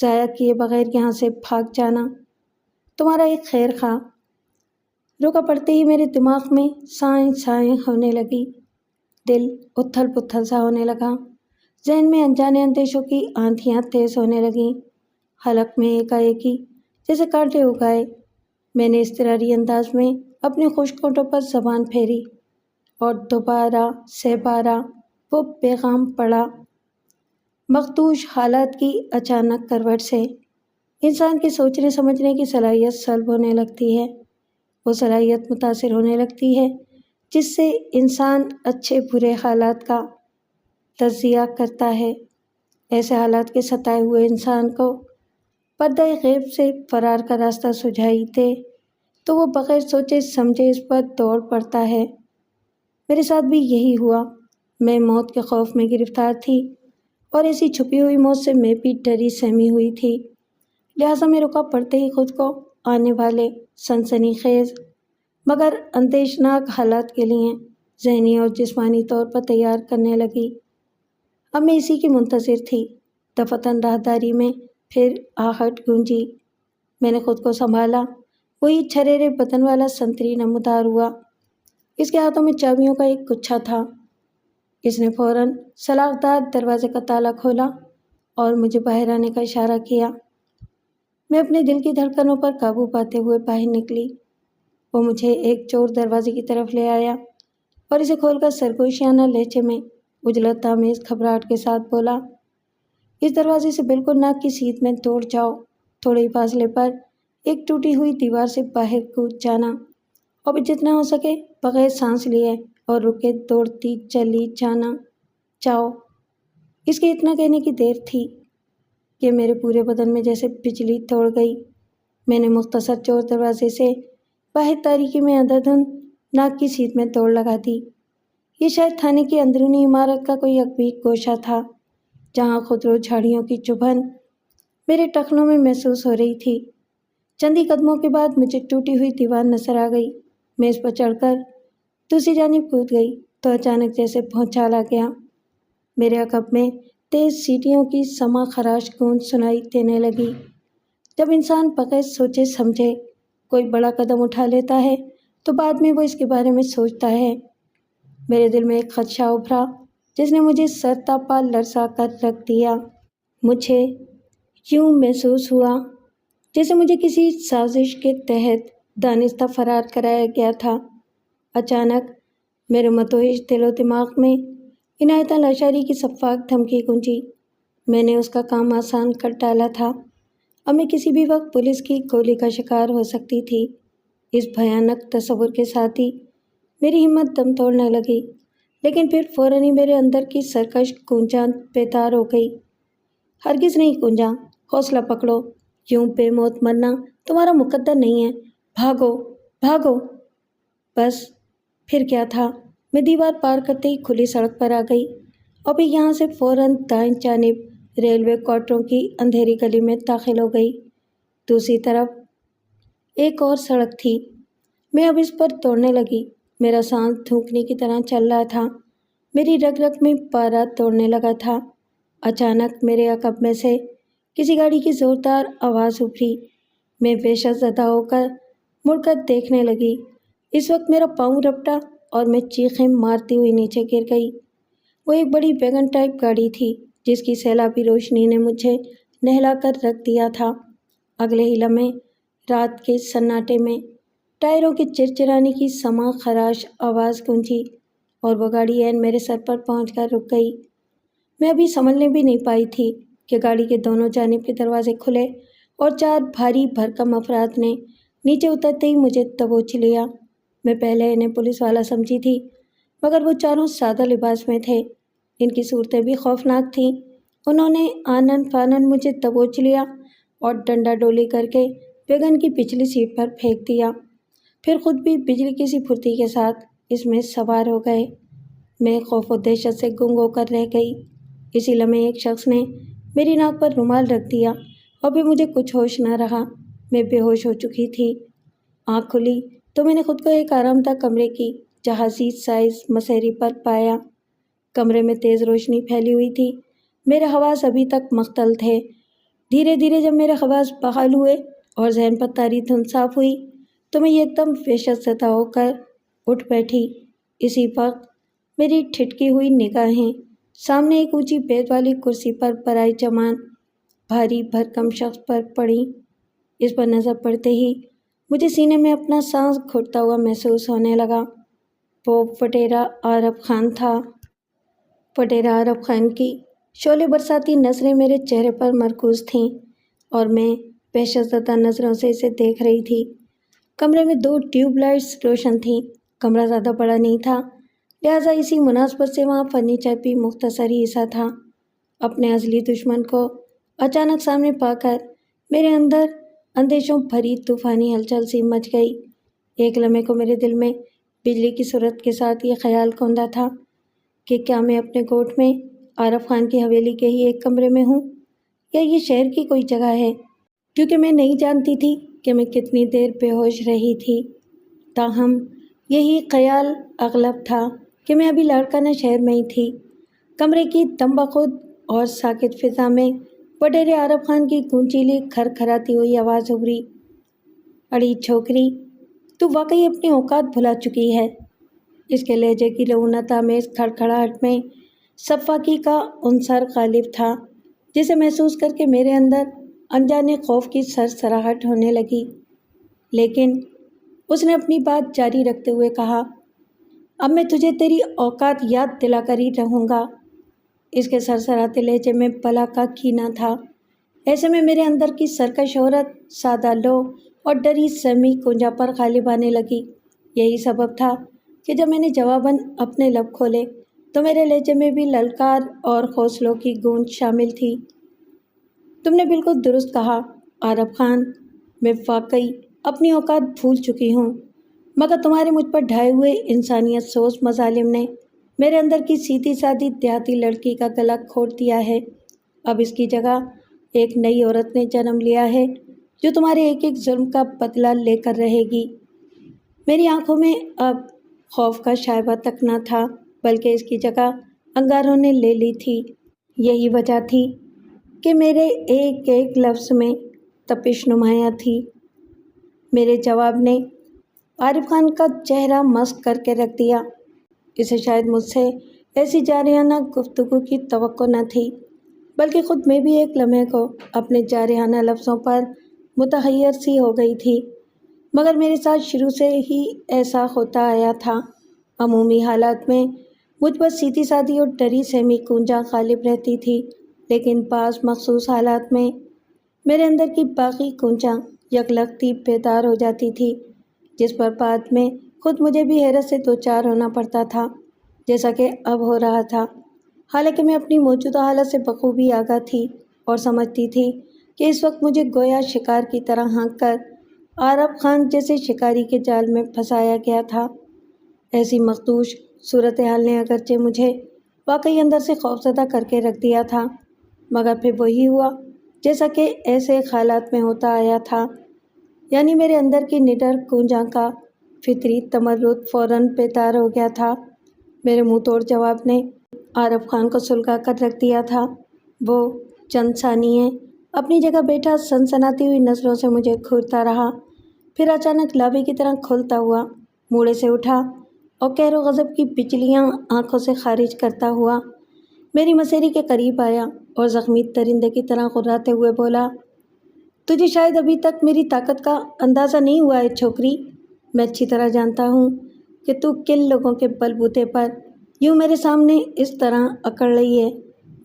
ضائع کیے بغیر یہاں سے بھاگ جانا۔ تمہارا ایک خیر خواہ۔ روکا پڑتے ہی میرے دماغ میں سائیں سائیں ہونے لگی، دل اتھل پتھل سا ہونے لگا، ذہن میں انجانے اندیشوں کی آندھیاں تیز ہونے لگیں، حلق میں ایک ہی جیسے کانٹے اگائے۔ میں نے اضطراری انداز میں اپنے خشک ہونٹوں پر زبان پھیری اور دوبارہ سے بارہ وہ پیغام پڑھا۔ مخدوش حالات کی اچانک کروٹ سے انسان کے سوچنے سمجھنے کی صلاحیت سلب ہونے لگتی ہے۔ وہ صلاحیت متاثر ہونے لگتی ہے جس سے انسان اچھے برے حالات کا تجزیہ کرتا ہے۔ ایسے حالات کے ستائے ہوئے انسان کو پردہ غیب سے فرار کا راستہ سجھائی دے تو وہ بغیر سوچے سمجھے اس پر دوڑ پڑتا ہے۔ میرے ساتھ بھی یہی ہوا۔ میں موت کے خوف میں گرفتار تھی اور ایسی چھپی ہوئی موت سے میں بھی ڈری سہمی ہوئی تھی، لہٰذا میں رکا پڑتے ہی خود کو آنے والے سنسنی خیز مگر اندیشناک حالات کے لیے ذہنی اور جسمانی طور پر تیار کرنے لگی۔ اب میں اسی کی منتظر تھی۔ دفتن راہداری میں پھر آہٹ گونجی۔ میں نے خود کو سنبھالا۔ وہی چھریرے بدن والا سنتری نمودار ہوا۔ اس کے ہاتھوں میں چابیوں کا ایک گچھا تھا۔ اس نے فوراً سلاخ دار دروازے کا تالا کھولا اور مجھے باہر آنے کا اشارہ کیا۔ میں اپنے دل کی دھڑکنوں پر قابو پاتے ہوئے باہر نکلی۔ وہ مجھے ایک چور دروازے کی طرف لے آیا اور اسے کھول کر سرگوشیانہ لہجے میں اجلت آمیز گھبراہٹ کے ساتھ بولا، اس دروازے سے بالکل ناک کی سیدھ میں دوڑ جاؤ، تھوڑے ہی فاصلے پر ایک ٹوٹی ہوئی دیوار سے باہر کود جانا اور جتنا ہو سکے بغیر سانس لیے اور رکے دوڑتی چلی جانا، جاؤ۔ اس کے اتنا کہنے کی دیر تھی کہ میرے پورے بدن میں جیسے بجلی دوڑ گئی۔ میں نے مختصر چور دروازے سے باہر تاریکی میں اندھادھند ناک کی سیدھ میں دوڑ لگا دی۔ یہ شاید تھانے کی اندرونی عمارت کا کوئی عقبی گوشہ تھا، جہاں خودرو جھاڑیوں کی چبھن میرے ٹخنوں میں محسوس ہو رہی تھی۔ چندی قدموں کے بعد مجھے ٹوٹی ہوئی دیوار نظر آ گئی۔ میں اس پر چڑھ کر دوسری جانب کود گئی تو اچانک جیسے بھونچال آ گیا۔ میرے عقب میں تیز سیٹیوں کی سما خراش گونج سنائی دینے لگی۔ جب انسان بغیر سوچے سمجھے کوئی بڑا قدم اٹھا لیتا ہے تو بعد میں وہ اس کے بارے میں سوچتا ہے۔ میرے دل میں ایک خدشہ ابھرا جس نے مجھے سر تا پا لرزا کر رکھ دیا۔ مجھے یوں محسوس ہوا جیسے مجھے کسی سازش کے تحت دانستہ فرار کرایا گیا تھا۔ اچانک میرے متوحش دل و دماغ میں عنایت لاشاری کی شفاف دھمکی گونجی۔ میں نے اس کا کام آسان کر ڈالا تھا۔ اب میں کسی بھی وقت پولیس کی گولی کا شکار ہو سکتی تھی۔ اس بھیانک تصور کے ساتھ ہی میری ہمت دم توڑنے لگی، لیکن پھر فوراً ہی میرے اندر کی سرکش گونجان بیدار ہو گئی۔ ہرگز نہیں گونجا، حوصلہ پکڑو، یوں بے موت مرنا تمہارا مقدر نہیں ہے، بھاگو بھاگو۔ بس پھر کیا تھا، میں دیوار پار کرتے ہی کھلی سڑک پر آ گئی اور پھر یہاں سے فوراً دائیں جانب ریلوے کوارٹروں کی اندھیری گلی میں داخل ہو گئی۔ دوسری طرف ایک اور سڑک تھی۔ میں اب اس پر دوڑنے لگی۔ میرا سانس دھونکنے کی طرح چل رہا تھا، میری رگ رگ میں پارا دوڑنے لگا تھا۔ اچانک میرے عقب میں سے کسی گاڑی کی زوردار آواز ابھری۔ میں وحشت زدہ ہو کر مڑ کر دیکھنے لگی۔ اس وقت میرا پاؤں رپٹا اور میں چیخیں مارتی ہوئی نیچے گر گئی۔ وہ ایک بڑی ویگن ٹائپ گاڑی تھی جس کی سیلابی روشنی نے مجھے نہلا کر رکھ دیا تھا۔ اگلے ہی لمحے رات کے سناٹے میں ٹائروں کے چرچرانے کی سما خراش آواز گونجی اور وہ گاڑی عین میرے سر پر پہنچ کر رک گئی۔ میں ابھی سنبھلنے بھی نہیں پائی تھی کہ گاڑی کے دونوں جانب کے دروازے کھلے اور چار بھاری بھرکم افراد نے نیچے اترتے ہی مجھے دبوچ لیا۔ میں پہلے انہیں پولیس والا سمجھی تھی، مگر وہ چاروں سادہ لباس میں تھے۔ ان کی صورتیں بھی خوفناک تھیں۔ انہوں نے آنن فانن مجھے دبوچ لیا اور ڈنڈا ڈولی کر کے ویگن کی پچھلی سیٹ پر پھینک دیا، پھر خود بھی بجلی کی سی پھرتی کے ساتھ اس میں سوار ہو گئے۔ میں خوف و دہشت سے گنگ ہو کر رہ گئی۔ اسی لمحے ایک شخص نے میری ناک پر رومال رکھ دیا اور پھر مجھے کچھ ہوش نہ رہا۔ میں بے ہوش ہو چکی تھی۔ آنکھ کھلی تو میں نے خود کو ایک آرام دہ کمرے کی جہازی سائز مسہری پر پایا۔ کمرے میں تیز روشنی پھیلی ہوئی تھی۔ میرے حواس ابھی تک مختل تھے۔ دھیرے دھیرے جب میرے حواس بحال ہوئے اور ذہن پر طاری دھند صاف ہوئی تو میں ایک دم وحشت زدہ ہو کر اٹھ بیٹھی۔ اسی وقت میری ٹھٹکی ہوئی نگاہیں سامنے ایک اونچی بیت والی کرسی پر برائے جمان بھاری بھرکم شخص پر پڑیں۔ اس پر نظر پڑتے ہی مجھے سینے میں اپنا سانس گھٹتا ہوا محسوس ہونے لگا۔ وہ وڈیرا عارف خان تھا۔ وڈیرا عارف خان کی شعلے برساتی نظریں میرے چہرے پر مرکوز تھیں اور میں وحشت زدہ نظروں سے اسے دیکھ رہی تھی۔ کمرے میں 2 ٹیوب لائٹس روشن تھیں۔ کمرہ زیادہ بڑا نہیں تھا، لہٰذا اسی مناسبت سے وہاں فرنیچر بھی مختصر ہی سا تھا۔ اپنے ازلی دشمن کو اچانک سامنے پا کر میرے اندر اندیشوں بھری طوفانی ہلچل سی مچ گئی۔ ایک لمحے کو میرے دل میں بجلی کی صورت کے ساتھ یہ خیال کوندا تھا کہ کیا میں اپنے گوٹ میں عارف خان کی حویلی کے ہی ایک کمرے میں ہوں یا یہ شہر کی کوئی جگہ ہے، کیونکہ میں نہیں جانتی تھی کہ میں کتنی دیر بے ہوش رہی تھی۔ تاہم یہی خیال اغلب تھا کہ میں ابھی لاڑکانہ شہر میں ہی تھی۔ کمرے کی دم بخود اور ساکت فضا میں وڈیرے عارف خان کی گونجیلی کھرکھراتی ہوئی آواز ابھری، اڑی چھوکری، تو واقعی اپنی اوقات بھلا چکی ہے۔ اس کے لہجے کی رعونت آمیز کھڑکھڑاہٹ میں صفاقی کا عنصر غالب تھا، جسے محسوس کر کے میرے اندر انجانے خوف کی سرسراہٹ ہونے لگی۔ لیکن اس نے اپنی بات جاری رکھتے ہوئے کہا، اب میں تجھے تیری اوقات یاد دلا کر ہی رہوں گا۔ اس کے سرسراتے لہجے میں بلا کا کینہ تھا۔ ایسے میں میرے اندر کی سرکش عورت سادہ لو اور ڈری سہمی کنجا پر غالب آنے لگی۔ یہی سبب تھا کہ جب میں نے جواباً اپنے لب کھولے تو میرے لہجے میں بھی للکار اور حوصلوں کی گونج شامل تھی۔ تم نے بالکل درست کہا عارف خان، میں واقعی اپنی اوقات بھول چکی ہوں، مگر تمہارے مجھ پر ڈھائے ہوئے انسانیت سوز مظالم نے میرے اندر کی سیدھی سادھی دیہاتی لڑکی کا گلا گھونٹ دیا ہے۔ اب اس کی جگہ ایک نئی عورت نے جنم لیا ہے جو تمہارے ایک ایک ظلم کا بدلہ لے کر رہے گی۔ میری آنکھوں میں اب خوف کا شائبہ تک نہ تھا، بلکہ اس کی جگہ انگاروں نے لے لی تھی۔ یہی وجہ تھی کہ میرے ایک ایک لفظ میں تپش نمایاں تھی۔ میرے جواب نے عارف خان کا چہرہ مسخ کر کے رکھ دیا۔ اسے شاید مجھ سے ایسی جارحانہ گفتگو کی توقع نہ تھی، بلکہ خود میں بھی ایک لمحے کو اپنے جارحانہ لفظوں پر متحیر سی ہو گئی تھی، مگر میرے ساتھ شروع سے ہی ایسا ہوتا آیا تھا۔ عمومی حالات میں مجھ پر سیدھی سادھی اور ڈری سہمی گونجا غالب رہتی تھی، لیکن بعض مخصوص حالات میں میرے اندر کی باقی گونجا یکلختی بیدار ہو جاتی تھی، جس پر بعد میں خود مجھے بھی حیرت سے دوچار ہونا پڑتا تھا، جیسا کہ اب ہو رہا تھا۔ حالانکہ میں اپنی موجودہ حالت سے بخوبی آگاہ تھی اور سمجھتی تھی کہ اس وقت مجھے گویا شکار کی طرح ہانک کر عارف خان جیسے شکاری کے جال میں پھنسایا گیا تھا۔ ایسی مخدوش صورتحال نے اگرچہ مجھے واقعی اندر سے خوفزدہ کر کے رکھ دیا تھا، مگر پھر وہی ہوا جیسا کہ ایسے حالات میں ہوتا آیا تھا، یعنی میرے اندر کی نڈر گونجا کا فطری تمرد فوراً بیدار ہو گیا تھا۔ میرے منہ توڑ جواب نے عارف خان کو سلگا کر رکھ دیا تھا۔ وہ چند ثانیے اپنی جگہ بیٹھا سنسناتی ہوئی نظروں سے مجھے گھورتا رہا، پھر اچانک لابے کی طرح کھلتا ہوا موڑے سے اٹھا اور قہر و غضب کی بجلیاں آنکھوں سے خارج کرتا ہوا میری مسیری کے قریب آیا اور زخمی درندے کی طرح غراتے ہوئے بولا، تجھے شاید ابھی تک میری طاقت کا اندازہ نہیں ہوا ہے چھوکری۔ میں اچھی طرح جانتا ہوں کہ تو کن لوگوں کے بل بوتے پر یوں میرے سامنے اس طرح اکڑ رہی ہے۔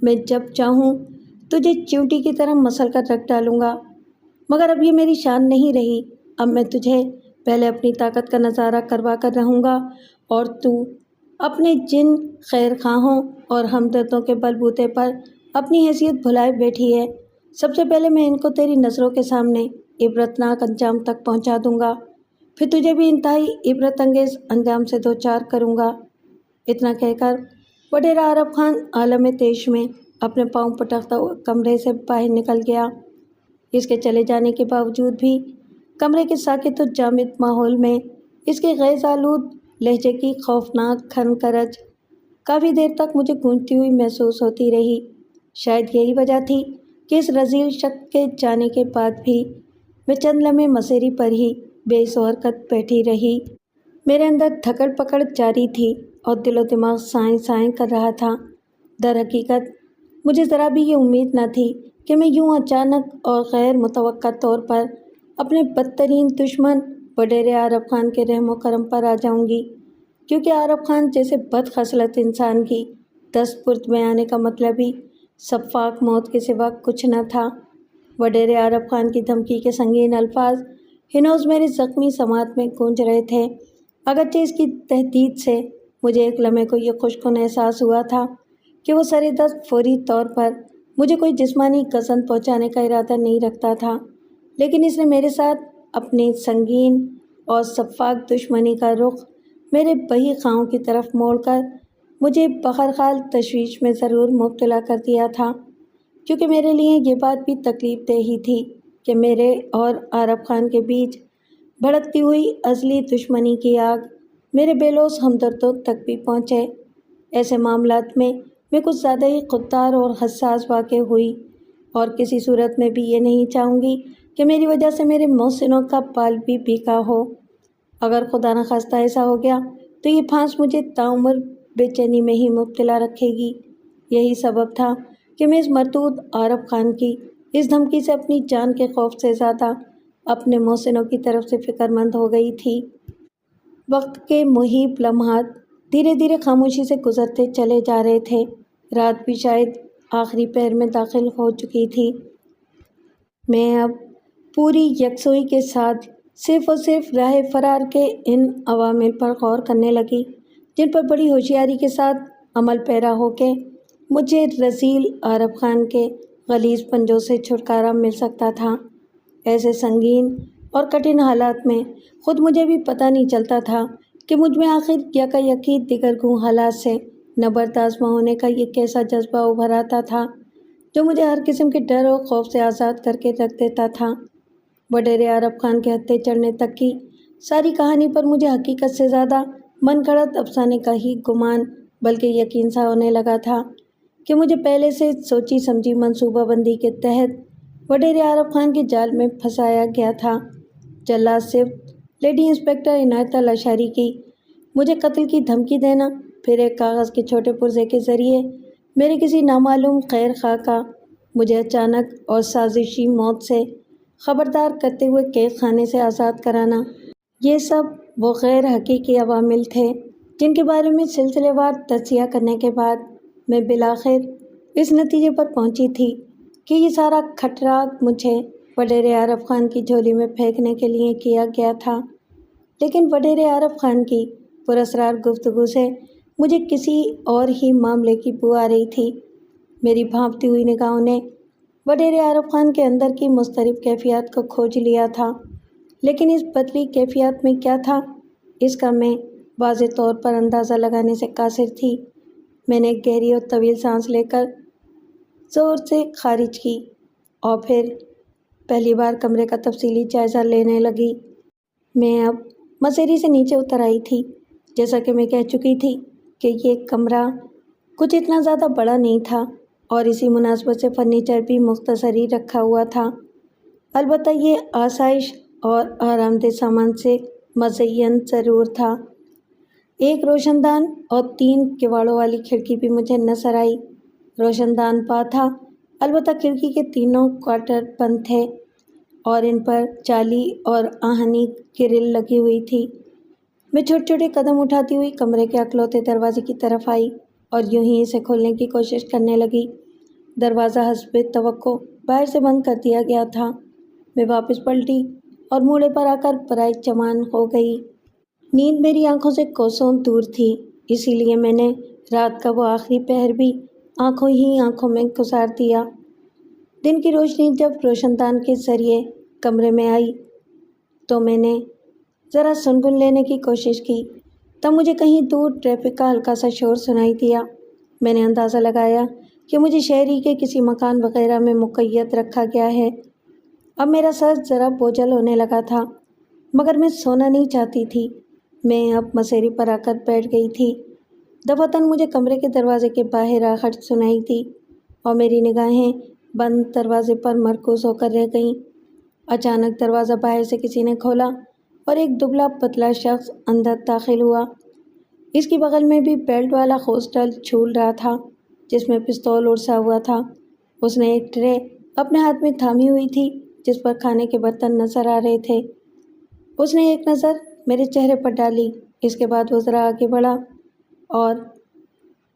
میں جب چاہوں تجھے چیونٹی کی طرح مسل کر رکھ ڈالوں گا، مگر اب یہ میری شان نہیں رہی۔ اب میں تجھے پہلے اپنی طاقت کا نظارہ کروا کر رہوں گا، اور تو اپنے جن خیر خواہوں اور ہمدردوں کے بل بوتے پر اپنی حیثیت بھلائے بیٹھی ہے، سب سے پہلے میں ان کو تیری نظروں کے سامنے عبرتناک انجام تک پہنچا دوں گا، پھر تجھے بھی انتہائی عبرت انگیز انجام سے دوچار کروں گا۔ اتنا کہہ کر وڈیرا عارف خان عالم طیش میں اپنے پاؤں پٹکتا ہوا کمرے سے باہر نکل گیا۔ اس کے چلے جانے کے باوجود بھی کمرے کے ساکت و جامد ماحول میں اس کے غیظ آلود لہجے کی خوفناک کھن کرج کافی دیر تک مجھے گونجتی ہوئی محسوس ہوتی رہی۔ شاید یہی وجہ تھی کہ اس رذیل شخص کے جانے کے بعد بھی میں چند لمحے مسیری پر ہی بے سو حرکت بیٹھی رہی۔ میرے اندر دھکڑ پکڑ جاری تھی اور دل و دماغ سائیں سائیں کر رہا تھا۔ در حقیقت مجھے ذرا بھی یہ امید نہ تھی کہ میں یوں اچانک اور غیر متوقع طور پر اپنے بدترین دشمن وڈیرے عارف خان کے رحم و کرم پر آ جاؤں گی، کیونکہ عارف خان جیسے بد خصلت انسان کی دست برد میں آنے کا مطلب ہی سفاک موت کے سوا کچھ نہ تھا۔ وڈیرے عارف خان کی دھمکی کے سنگین الفاظ ہنوز میرے زخمی سماعت میں گونج رہے تھے، اگرچہ اس کی تہدید سے مجھے ایک لمحے کو یہ خوش کن احساس ہوا تھا کہ وہ سر دست فوری طور پر مجھے کوئی جسمانی گزن پہنچانے کا ارادہ نہیں رکھتا تھا، لیکن اس نے میرے ساتھ اپنی سنگین اور سفاک دشمنی کا رخ میرے بہی خواہوں کی طرف موڑ کر مجھے بہرحال تشویش میں ضرور مبتلا کر دیا تھا، کیونکہ میرے لیے یہ بات بھی تکلیف دہ ہی تھی کہ میرے اور عارف خان کے بیچ بھڑکتی ہوئی ازلی دشمنی کی آگ میرے بے لوث ہمدردوں تک بھی پہنچے۔ ایسے معاملات میں کچھ زیادہ ہی خوددار اور حساس واقع ہوئی، اور کسی صورت میں بھی یہ نہیں چاہوں گی کہ میری وجہ سے میرے محسنوں کا بال بھی بیکا ہو۔ اگر خدا نخواستہ ایسا ہو گیا تو یہ پھانس مجھے تعمر بے چینی میں ہی مبتلا رکھے گی۔ یہی سبب تھا کہ میں اس مردود عارف خان کی اس دھمکی سے اپنی جان کے خوف سے زیادہ اپنے محسنوں کی طرف سے فکر مند ہو گئی تھی۔ وقت کے مہیب لمحات دھیرے دھیرے خاموشی سے گزرتے چلے جا رہے تھے۔ رات بھی شاید آخری پہر میں داخل ہو چکی تھی۔ میں اب پوری یکسوئی کے ساتھ صرف اور صرف راہ فرار کے ان عوامل پر غور کرنے لگی جن پر بڑی ہوشیاری کے ساتھ عمل پیرا ہو کے مجھے رذیل عارف خان کے غلیظ پنجوں سے چھٹکارا مل سکتا تھا۔ ایسے سنگین اور کٹھن حالات میں خود مجھے بھی پتہ نہیں چلتا تھا کہ مجھ میں آخر یکایکی دیگر گوں حالات سے نبرداشت نہ ہونے کا یہ کیسا جذبہ ابھر آتا تھا جو مجھے ہر قسم کے ڈر اور خوف سے آزاد کر کے رکھ دیتا تھا۔ وڈیرے عارف خان کے ہتھے چڑھنے تک کی ساری کہانی پر مجھے حقیقت سے زیادہ من گھڑت افسانے کا ہی گمان بلکہ یقین سا ہونے لگا تھا کہ مجھے پہلے سے سوچی سمجھی منصوبہ بندی کے تحت وڈیرے عارف خان کے جال میں پھنسایا گیا تھا۔ جلاد صفت لیڈی انسپکٹر عنایت لاشاری کی مجھے قتل کی دھمکی دینا، پھر ایک کاغذ کے چھوٹے پرزے کے ذریعے میرے کسی نامعلوم خیر خواہ کا مجھے اچانک اور سازشی موت سے خبردار کرتے ہوئے قید خانے سے آزاد کرانا، یہ سب وہ غیر حقیقی عوامل تھے جن کے بارے میں سلسلے وار تجزیہ کرنے کے بعد میں بالآخر اس نتیجے پر پہنچی تھی کہ یہ سارا کھٹراک مجھے وڈیرے عارف خان کی جھولی میں پھینکنے کے لیے کیا گیا تھا۔ لیکن وڈیرے عارف خان کی پراسرار گفتگو سے مجھے کسی اور ہی معاملے کی بو آ رہی تھی۔ میری بھانپتی ہوئی نگاہوں نے وڈیرے عارف خان کے اندر کی مضطرب کیفیات کو کھوج لیا تھا، لیکن اس بدلی کیفیات میں کیا تھا اس کا میں واضح طور پر اندازہ لگانے سے قاصر تھی۔ میں نے ایک گہری اور طویل سانس لے کر زور سے خارج کی اور پھر پہلی بار کمرے کا تفصیلی جائزہ لینے لگی۔ میں اب مسیری سے نیچے اتر آئی تھی۔ جیسا کہ میں کہہ چکی تھی کہ یہ کمرہ کچھ اتنا زیادہ بڑا نہیں تھا اور اسی مناسبت سے فرنیچر بھی مختصر ہی رکھا ہوا تھا، البتہ یہ آسائش اور آرام دہ سامان سے مزین ضرور تھا۔ ایک روشن دان اور 3 کواڑوں والی کھڑکی بھی مجھے نظر آئی۔ روشن دان پا تھا، البتہ کھڑکی کے تینوں کوارٹر بند تھے اور ان پر جالی اور آہنی گرل لگی ہوئی تھی۔ میں چھوٹے چھوٹے قدم اٹھاتی ہوئی کمرے کے اکلوتے دروازے کی طرف آئی اور یوں ہی اسے کھولنے کی کوشش کرنے لگی۔ دروازہ حسب توقع باہر سے بند کر دیا گیا تھا۔ میں واپس پلٹی اور موڑے پر آ کر برائے چمان ہو گئی۔ نیند میری آنکھوں سے کوسوں دور تھی، اسی لیے میں نے رات کا وہ آخری پہر بھی آنکھوں میں گزار دیا۔ دن کی روشنی جب روشن دان کے ذریعے کمرے میں آئی تو میں نے ذرا سن لینے کی کوشش کی، تب مجھے کہیں دور ٹریفک کا ہلکا سا شور سنائی دیا۔ میں نے اندازہ لگایا کہ مجھے شہری کے کسی مکان وغیرہ میں مقید رکھا گیا ہے۔ اب میرا سر ذرا بوجھل ہونے لگا تھا، مگر میں سونا نہیں چاہتی تھی۔ میں اب مسیری پر آ کر بیٹھ گئی تھی۔ دفعتاً مجھے کمرے کے دروازے کے باہر آہٹ سنائی دی اور میری نگاہیں بند دروازے پر مرکوز ہو کر رہ گئیں۔ اچانک دروازہ باہر سے کسی نے کھولا اور ایک دبلا پتلا شخص اندر داخل ہوا۔ اس کی بغل میں بھی بیلٹ والا ہوسٹل جھول رہا تھا جس میں پستول ارسا ہوا تھا۔ اس نے ایک ٹرے اپنے ہاتھ میں تھامی ہوئی تھی جس پر کھانے کے برتن نظر آ رہے تھے۔ اس نے ایک نظر میرے چہرے پر ڈالی، اس کے بعد وہ ذرا آگے بڑھا اور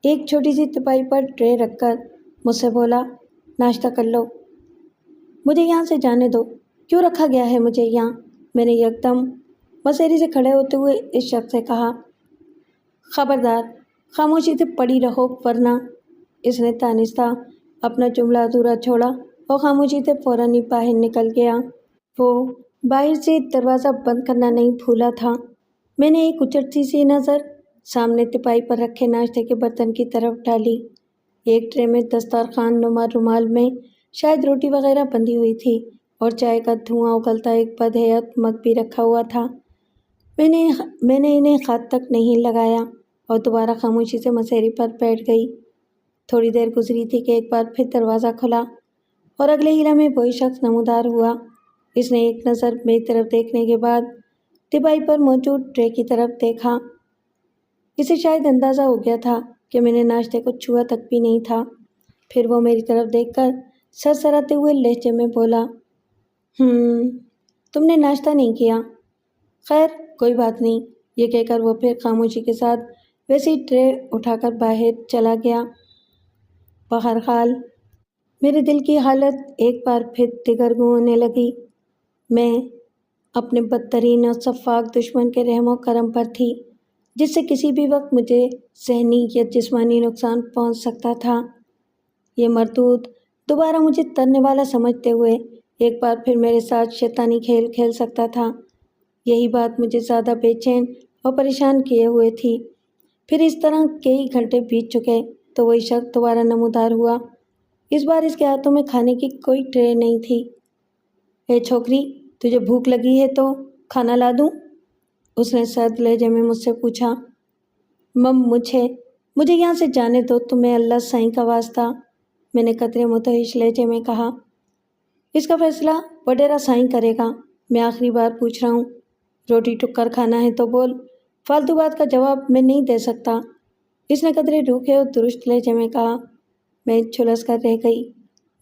ایک چھوٹی سی تپائی پر ٹرے رکھ کر مجھ سے بولا، ناشتہ کر لو، مجھے یہاں سے جانے دو۔ کیوں رکھا گیا ہے مجھے یہاں؟ میں نے یکدم مسیری سے کھڑے ہوتے ہوئے اس شخص سے کہا۔ خبردار، خاموشی سے پڑی رہو ورنہ۔ اس نے دانستہ اپنا جملہ ادھورا چھوڑا اور خاموشی سے فوراً ہی باہر نکل گیا۔ وہ باہر سے دروازہ بند کرنا نہیں بھولا تھا۔ میں نے ایک اچٹتی سی نظر سامنے تپائی پر رکھے ناشتے کے برتن کی طرف ڈالی۔ ایک ٹرے میں دسترخوان نما رومال میں شاید روٹی وغیرہ بندھی ہوئی تھی اور چائے کا دھواں اگلتا ایک بدہیت مگ بھی رکھا ہوا تھا۔ میں نے انہیں ہاتھ تک نہیں لگایا اور دوبارہ خاموشی سے مسیری پر بیٹھ گئی۔ تھوڑی دیر گزری تھی کہ ایک بار پھر دروازہ کھلا اور اگلے ہی لمحے وہی شخص نمودار ہوا۔ اس نے ایک نظر میری طرف دیکھنے کے بعد تپائی پر موجود ٹرے کی طرف دیکھا۔ اسے شاید اندازہ ہو گیا تھا کہ میں نے ناشتے کو چھوا تک بھی نہیں تھا۔ پھر وہ میری طرف دیکھ کر سر سراتے ہوئے لہجے میں بولا، تم نے ناشتہ نہیں کیا؟ خیر کوئی بات نہیں، یہ کہہ کر وہ پھر خاموشی کے ساتھ ویسی ٹرے اٹھا کر باہر چلا گیا۔ بہرحال میرے دل کی حالت ایک بار پھر دگرگوں ہونے لگی۔ میں اپنے بدترین اور شفاق دشمن کے رحم و کرم پر تھی، جس سے کسی بھی وقت مجھے ذہنی یا جسمانی نقصان پہنچ سکتا تھا۔ یہ مردود دوبارہ مجھے ترنے والا سمجھتے ہوئے ایک بار پھر میرے ساتھ شیطانی کھیل کھیل سکتا تھا۔ یہی بات مجھے زیادہ بے چین اور پریشان کیے ہوئے تھی۔ پھر اس طرح کئی گھنٹے بیت چکے تو وہی شخص دوبارہ نمودار ہوا۔ اس بار اس کے ہاتھوں میں کھانے کی کوئی ٹرے نہیں تھی۔ اے چھوکری، تجھے بھوک لگی ہے تو کھانا لا دوں؟ اس نے سرد لہجے میں مجھ سے پوچھا۔ مجھے یہاں سے جانے دو، تمہیں اللہ سائیں کا واسطہ، میں نے قدرے متوحش لہجے میں کہا۔ اس کا فیصلہ وڈیرا سائیں کرے گا، میں آخری بار پوچھ رہا ہوں، روٹی ٹکر کھانا ہے تو بول، فالتو بات کا جواب میں نہیں دے سکتا، اس نے قدرے روکھے اور درست لہجے میں کہا۔ میں جھلس کر رہ گئی۔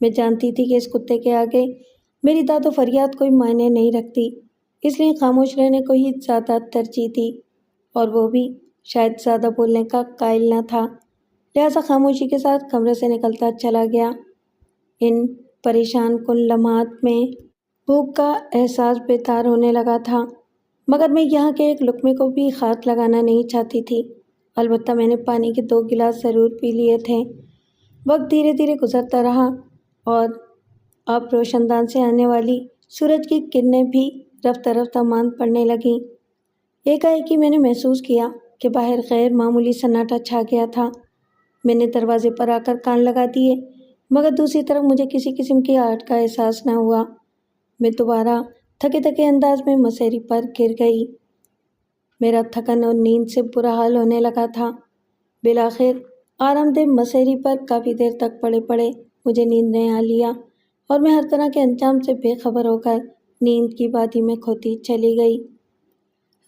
میں جانتی تھی کہ اس کتے کے آگے میری داد و فریاد کوئی معنی نہیں رکھتی، اس لیے خاموش رہنے کو ہی زیادہ ترجیح دی، اور وہ بھی شاید زیادہ بولنے کا قائل نہ تھا، لہٰذا خاموشی کے ساتھ کمرے سے نکلتا چلا گیا۔ ان پریشان کن لمحات میں بھوک کا احساس بیدار ہونے لگا تھا، مگر میں یہاں کے ایک لقمے کو بھی ہاتھ لگانا نہیں چاہتی تھی۔ البتہ میں نے پانی کے 2 گلاس ضرور پی لیے تھے۔ وقت دھیرے دھیرے گزرتا رہا اور اب روشن دان سے آنے والی سورج کی کرنیں بھی رفتہ رفتہ ماند پڑنے لگیں۔ ایک میں نے محسوس کیا کہ باہر غیر معمولی سناٹا چھا گیا تھا۔ میں نے دروازے پر آ کر کان لگا دیے، مگر دوسری طرف مجھے کسی قسم کی آہٹ کا احساس نہ ہوا۔ میں دوبارہ تھکے تھکے انداز میں مسیری پر گر گئی۔ میرا تھکن اور نیند سے برا حال ہونے لگا تھا۔ بالآخر آرام دہ مسیری پر کافی دیر تک پڑے پڑے مجھے نیند نے آ لیا اور میں ہر طرح کے انجام سے بے خبر ہو کر نیند کی وادی میں کھوتی چلی گئی۔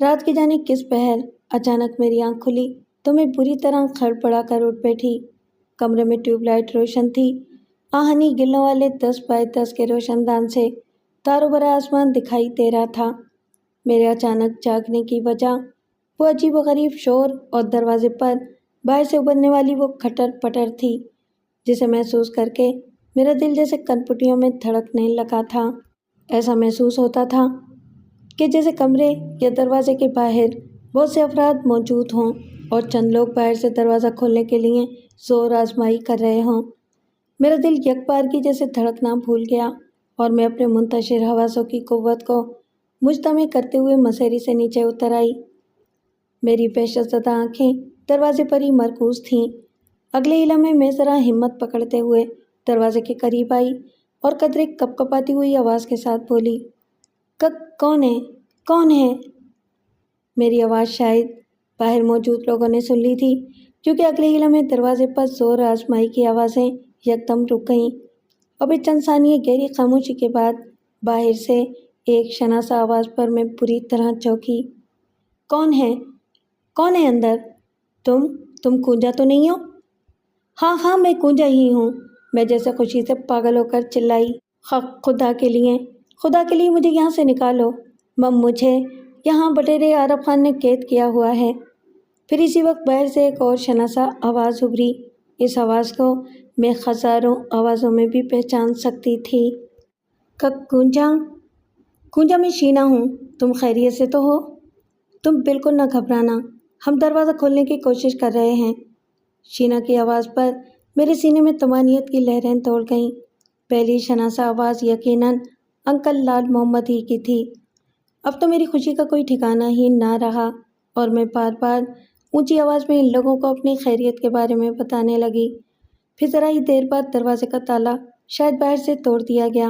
رات کی جانے کس پہر اچانک میری آنکھ کھلی تو میں بری طرح کھڑبڑا کر اٹھ بیٹھی۔ کمرے میں ٹیوب لائٹ روشن تھی۔ آہنی گلوں والے 10x10 کے روشن دان سے تاروں بھرا آسمان دکھائی دے رہا تھا۔ میرے اچانک جاگنے کی وجہ وہ عجیب و غریب شور اور دروازے پر باہر سے ابھرنے والی وہ کھٹر پٹر تھی، جسے محسوس کر کے میرا دل جیسے کنپٹیوں میں دھڑکنے لگا تھا۔ ایسا محسوس ہوتا تھا کہ جیسے کمرے یا دروازے کے باہر بہت سے افراد موجود ہوں اور چند لوگ باہر سے دروازہ کھولنے کے لیے زور آزمائی کر رہے ہوں۔ میرا دل یک بارگی جیسے دھڑکنا بھول گیا اور میں اپنے منتشر حواسوں کی قوت کو مجتمع کرتے ہوئے مسیری سے نیچے اتر آئی۔ میری وحشت زدہ آنکھیں دروازے پر ہی مرکوز تھیں۔ اگلے ہی لمحے میں ذرا ہمت پکڑتے ہوئے دروازے کے قریب آئی اور قدرے کپ کپاتی ہوئی آواز کے ساتھ بولی، کون ہے؟ کون ہے؟ میری آواز شاید باہر موجود لوگوں نے سن لی تھی، کیونکہ اگلے ہی لمحے دروازے پر زور آزمائی کی آوازیں یکدم رک گئیں۔ ابھی چند ثانیے گہری خاموشی کے بعد باہر سے ایک شناسا آواز پر میں بری طرح چونکی۔ کون ہے؟ کون ہے اندر؟ تم کونجا تو نہیں ہو؟ ہاں میں کونجا ہی ہوں، میں جیسے خوشی سے پاگل ہو کر چلائی۔ خدا کے لیے مجھے یہاں سے نکالو، مجھے یہاں بٹیرے عارف خان نے قید کیا ہوا ہے۔ پھر اسی وقت باہر سے ایک اور شناسا آواز ابھری۔ اس آواز کو میں ہزاروں آوازوں میں بھی پہچان سکتی تھی۔ کونجا میں شینا ہوں، تم خیریت سے تو ہو؟ تم بالکل نہ گھبرانا، ہم دروازہ کھولنے کی کوشش کر رہے ہیں۔ شینا کی آواز پر میرے سینے میں طمانینت کی لہریں دوڑ گئیں۔ پہلی شناسا آواز یقیناً انکل لال محمد ہی کی تھی۔ اب تو میری خوشی کا کوئی ٹھکانہ ہی نہ رہا اور میں بار بار اونچی آواز میں ان لوگوں کو اپنی خیریت کے بارے میں بتانے لگی۔ پھر ذرا ہی دیر بعد دروازے کا تالا شاید باہر سے توڑ دیا گیا۔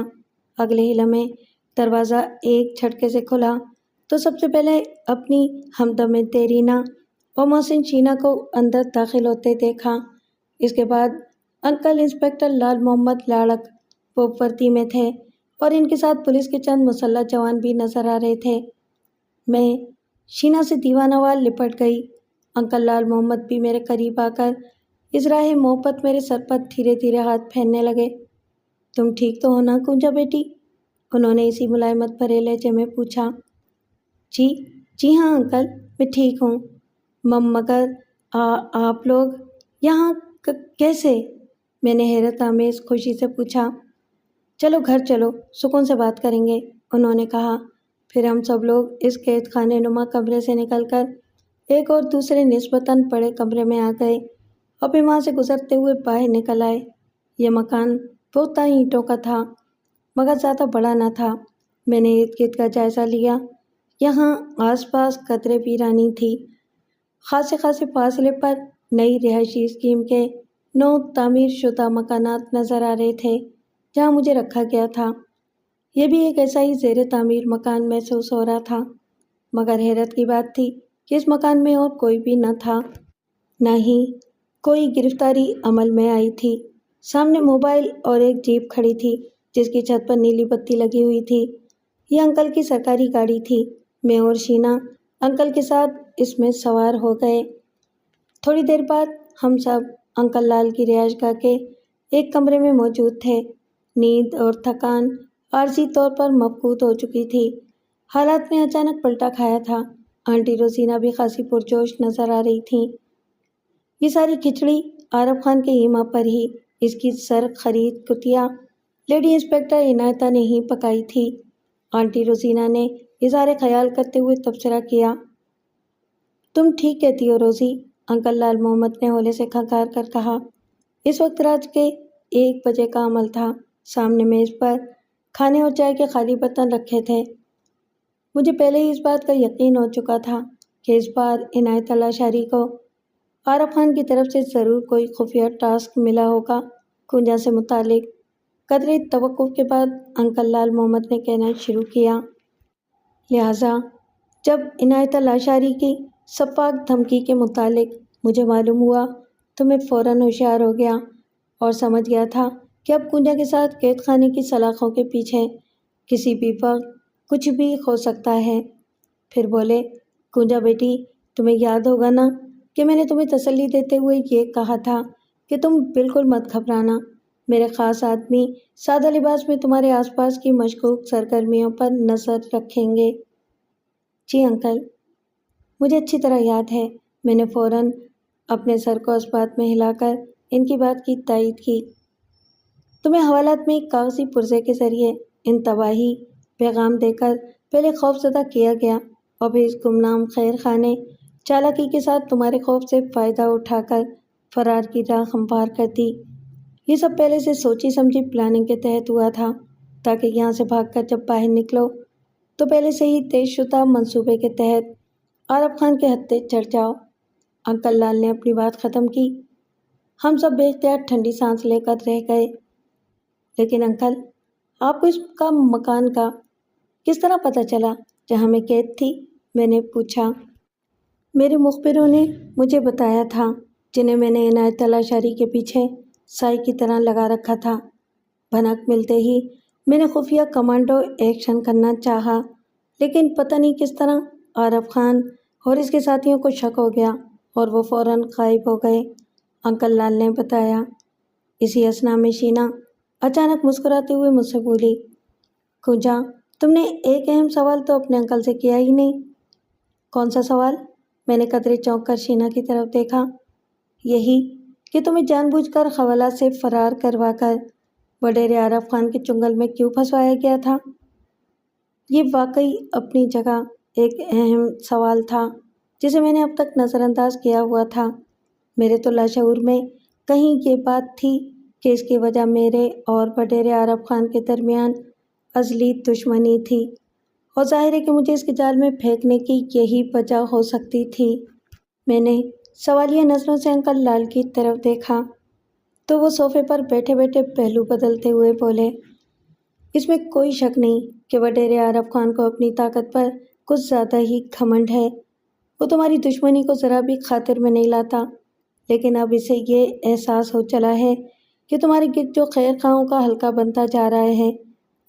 اگلے ہی لمحے دروازہ ایک جھٹکے سے کھلا تو سب سے پہلے اپنی ہمدم دیرینہ اور محسن شینا کو اندر داخل ہوتے دیکھا۔ اس کے بعد انکل انسپکٹر لال محمد لاڑک وہ وردی میں تھے اور ان کے ساتھ پولیس کے چند مسلح جوان بھی نظر آ رہے تھے۔ میں شینا سے دیوانہ وار لپٹ گئی۔ انکل لال محمد بھی میرے قریب آ کر اظہارِ محبت میرے سر پر دھیرے دھیرے ہاتھ پھیرنے لگے۔ تم ٹھیک تو ہو نا کنجا بیٹی؟ انہوں نے اسی ملائمت بھرے لہجے میں پوچھا۔ جی ہاں انکل، میں ٹھیک ہوں۔ مگر آپ لوگ یہاں کیسے؟ میں نے حیرت آمیز خوشی سے پوچھا۔ چلو گھر چلو، سکون سے بات کریں گے، انہوں نے کہا۔ پھر ہم سب لوگ اس قید خانے نما کمرے سے نکل کر ایک اور دوسرے نسبتاً بڑے کمرے میں آ گئے اور پھر وہاں سے گزرتے ہوئے باہر نکل آئے۔ یہ مکان بہت اینٹوں کا تھا مگر زیادہ بڑا نہ تھا۔ میں نے ارد گرد کا جائزہ لیا۔ یہاں آس پاس قدرے ویرانی تھی۔ خاصے فاصلے پر نئی رہائشی اسکیم کے 9 تعمیر شدہ مکانات نظر آ رہے تھے جہاں مجھے رکھا گیا تھا۔ یہ بھی ایک ایسا ہی زیر تعمیر مکان محسوس ہو رہا تھا، مگر حیرت کی بات تھی کہ اس مکان میں اور کوئی بھی نہ تھا، نہ ہی کوئی گرفتاری عمل میں آئی تھی۔ سامنے موبائل اور ایک جیپ کھڑی تھی جس کی چھت پر نیلی بتی لگی ہوئی تھی۔ یہ انکل کی سرکاری گاڑی تھی۔ میں اور شینا انکل کے ساتھ اس میں سوار ہو گئے۔ تھوڑی دیر بعد ہم سب انکل لال کی رہائش گاہ کے ایک کمرے میں موجود تھے۔ نیند اور تھکان عارضی طور پر مفقود ہو چکی تھی۔ حالات نے اچانک پلٹا کھایا تھا۔ آنٹی روزینہ بھی خاصی پرجوش نظر آ رہی تھیں۔ یہ ساری کھچڑی عارف خان کے ایما پر ہی اس کی سر خرید کتیا لیڈی انسپکٹر عنایتہ نے ہی پکائی تھی۔ آنٹی روزینہ نے اظہار خیال کرتے ہوئے تبصرہ کیا۔ تم ٹھیک کہتی ہو روزی، انکل لال محمد نے ہولے سے کھنکار کر کہا۔ اس وقت رات کے 1 بجے کا عمل تھا۔ سامنے میز پر کھانے اور چائے کے خالی برتن رکھے تھے۔ مجھے پہلے ہی اس بات کا یقین ہو چکا تھا کہ اس بار عنایتہ لاشاری کو عارف خان کی طرف سے ضرور کوئی خفیہ ٹاسک ملا ہوگا۔ کنجا سے متعلق قدرے توقف کے بعد انکل لال محمد نے کہنا شروع کیا۔ لہٰذا جب عنایتہ لاشاری کی شفاف دھمکی کے متعلق مجھے معلوم ہوا تو میں فوراً ہوشیار ہو گیا اور سمجھ گیا تھا کہ اب کنجا کے ساتھ قید خانے کی سلاخوں کے پیچھے کسی بھی وقت کچھ بھی ہو سکتا ہے۔ پھر بولے، کنجا بیٹی، تمہیں یاد ہوگا نا کہ میں نے تمہیں تسلی دیتے ہوئے یہ کہا تھا کہ تم بالکل مت گھبرانا، میرے خاص آدمی سادہ لباس میں تمہارے آس پاس کی مشکوک سرگرمیوں پر نظر رکھیں گے۔ جی انکل، مجھے اچھی طرح یاد ہے، میں نے فوراً اپنے سر کو اس بات میں ہلا کر ان کی بات کی تائید کی۔ تمہیں حوالات میں ایک کاغذی پرزے کے ذریعے انتباہی پیغام دے کر پہلے خوف زدہ کیا گیا اور پھر اس گمنام خیر خواہ نے چالاکی کے ساتھ تمہارے خوف سے فائدہ اٹھا کر فرار کی راہ ہموار کر دی۔ یہ سب پہلے سے سوچی سمجھی پلاننگ کے تحت ہوا تھا تاکہ یہاں سے بھاگ کر جب باہر نکلو تو پہلے سے ہی طے شدہ منصوبے کے تحت عارف خان کے ہتھے چڑھ جاؤ۔ انکل لال نے اپنی بات ختم کی۔ ہم سب بے اختیار ٹھنڈی سانس لے کر رہ گئے۔ لیکن انکل، آپ کو اس کا مکان کا کس طرح پتہ چلا جہاں میں قید تھی؟ میں نے پوچھا۔ میرے مخبروں نے مجھے بتایا تھا، جنہیں میں نے عنایتہ لاشاری کے پیچھے سائی کی طرح لگا رکھا تھا۔ بھنک ملتے ہی میں نے خفیہ کمانڈو ایکشن کرنا چاہا، لیکن پتہ نہیں کس طرح عارف خان اور اس کے ساتھیوں کو شک ہو گیا اور وہ فوراً غائب ہو گئے، انکل لال نے بتایا۔ اسی اثنا میں شینا اچانک مسکراتے ہوئے مجھ سے بولی، کنجا، تم نے ایک اہم سوال تو اپنے انکل سے کیا ہی نہیں۔ کون سا سوال؟ میں نے قدرے چونک کر شینا کی طرف دیکھا۔ یہی کہ تمہیں جان بوجھ کر حوالات سے فرار کروا کر وڈیرے عارف خان کے چنگل میں کیوں پھنسوایا گیا تھا؟ یہ واقعی اپنی جگہ ایک اہم سوال تھا جسے میں نے اب تک نظر انداز کیا ہوا تھا۔ میرے تو لاشعور میں کہیں یہ بات تھی کہ اس کی وجہ میرے اور وڈیرے عارف خان کے درمیان ازلی دشمنی تھی، اور ظاہر ہے کہ مجھے اس کے جال میں پھینکنے کی یہی وجہ ہو سکتی تھی۔ میں نے سوالیہ نظروں سے انکل لال کی طرف دیکھا تو وہ صوفے پر بیٹھے بیٹھے پہلو بدلتے ہوئے بولے، اس میں کوئی شک نہیں کہ وڈیرے عارف خان کو اپنی طاقت پر کچھ زیادہ ہی گھمنڈ ہے۔ وہ تمہاری دشمنی کو ذرا بھی خاطر میں نہیں لاتا، لیکن اب اسے یہ احساس ہو چلا ہے کہ تمہارے گرد جو خیر خواہوں کا حلقہ بنتا جا رہا ہے،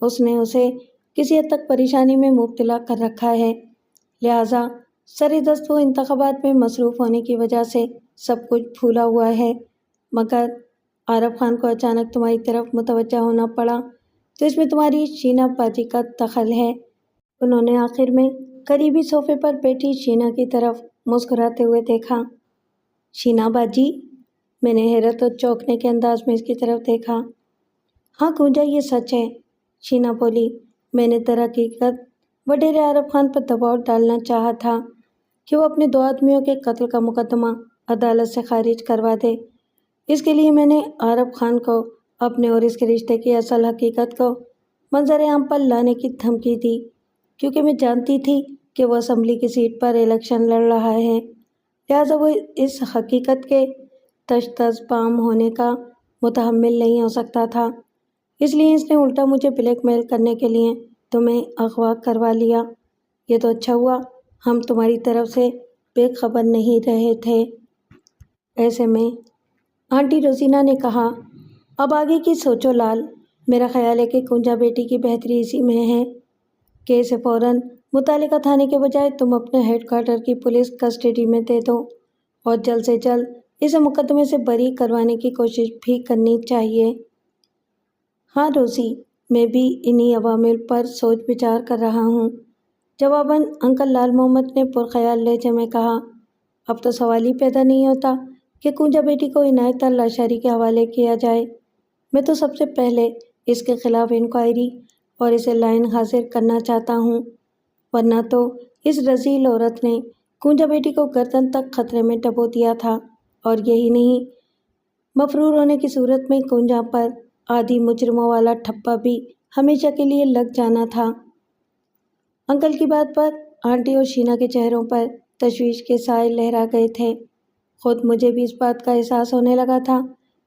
اس نے اسے کسی حد تک پریشانی میں مبتلا کر رکھا ہے۔ لہٰذا سر دست وہ انتخابات میں مصروف ہونے کی وجہ سے سب کچھ بھولا ہوا ہے، مگر عارف خان کو اچانک تمہاری طرف متوجہ ہونا پڑا تو اس میں تمہاری شینا باجی کا دخل ہے۔ انہوں نے آخر میں قریبی صوفے پر بیٹھی شینا کی طرف مسکراتے ہوئے دیکھا۔ شینا باجی؟ میں نے حیرت اور چونکنے کے انداز میں اس کی طرف دیکھا۔ ہاں گونجا، یہ سچ ہے، شینا بولی۔ میں نے در حقیقت وڈیرے عارف خان پر دباؤ ڈالنا چاہا تھا کہ وہ اپنے 2 آدمیوں کے قتل کا مقدمہ عدالت سے خارج کروا دے۔ اس کے لیے میں نے عارف خان کو اپنے اور اس کے رشتے کی اصل حقیقت کو منظر عام پر لانے کی دھمکی دی، کیونکہ میں جانتی تھی کہ وہ اسمبلی کی سیٹ پر الیکشن لڑ رہا ہے، لہٰذا وہ اس حقیقت کے تشتزبام ہونے کا متحمل نہیں ہو سکتا تھا۔ اس لیے اس نے الٹا مجھے بلیک میل کرنے کے لیے تمہیں اغوا کروا لیا۔ یہ تو اچھا ہوا ہم تمہاری طرف سے بے خبر نہیں رہے تھے۔ ایسے میں آنٹی روزینہ نے کہا، اب آگے کی سوچو لال۔ میرا خیال ہے کہ کنجا بیٹی کی بہتری اسی میں ہے کہ اسے فوراً متعلقہ تھانے کے بجائے تم اپنے ہیڈ کوارٹر کی پولیس کسٹڈی میں دے دو اور جلد سے جلد اسے مقدمے سے بری کروانے کی کوشش بھی کرنی چاہیے۔ ہاں روزی، میں بھی انہی عوامل پر سوچ بچار کر رہا ہوں، جواباً انکل لال محمد نے پرخیال لہجے میں کہا۔ اب تو سوال ہی پیدا نہیں ہوتا کہ کنجا بیٹی کو عنایت لاشاری کے حوالے کیا جائے۔ میں تو سب سے پہلے اس کے خلاف انکوائری اور اسے لائن حاضر کرنا چاہتا ہوں، ورنہ تو اس رذیل عورت نے کنجا بیٹی کو گردن تک خطرے میں ڈبو دیا تھا، اور یہی نہیں، مفرور ہونے کی صورت میں کنجا پر آدھی مجرموں والا ٹھپا بھی ہمیشہ کے لیے لگ جانا تھا۔ انکل کی بات پر آنٹی اور شینا کے چہروں پر تشویش کے سائے لہرا گئے تھے۔ خود مجھے بھی اس بات کا احساس ہونے لگا تھا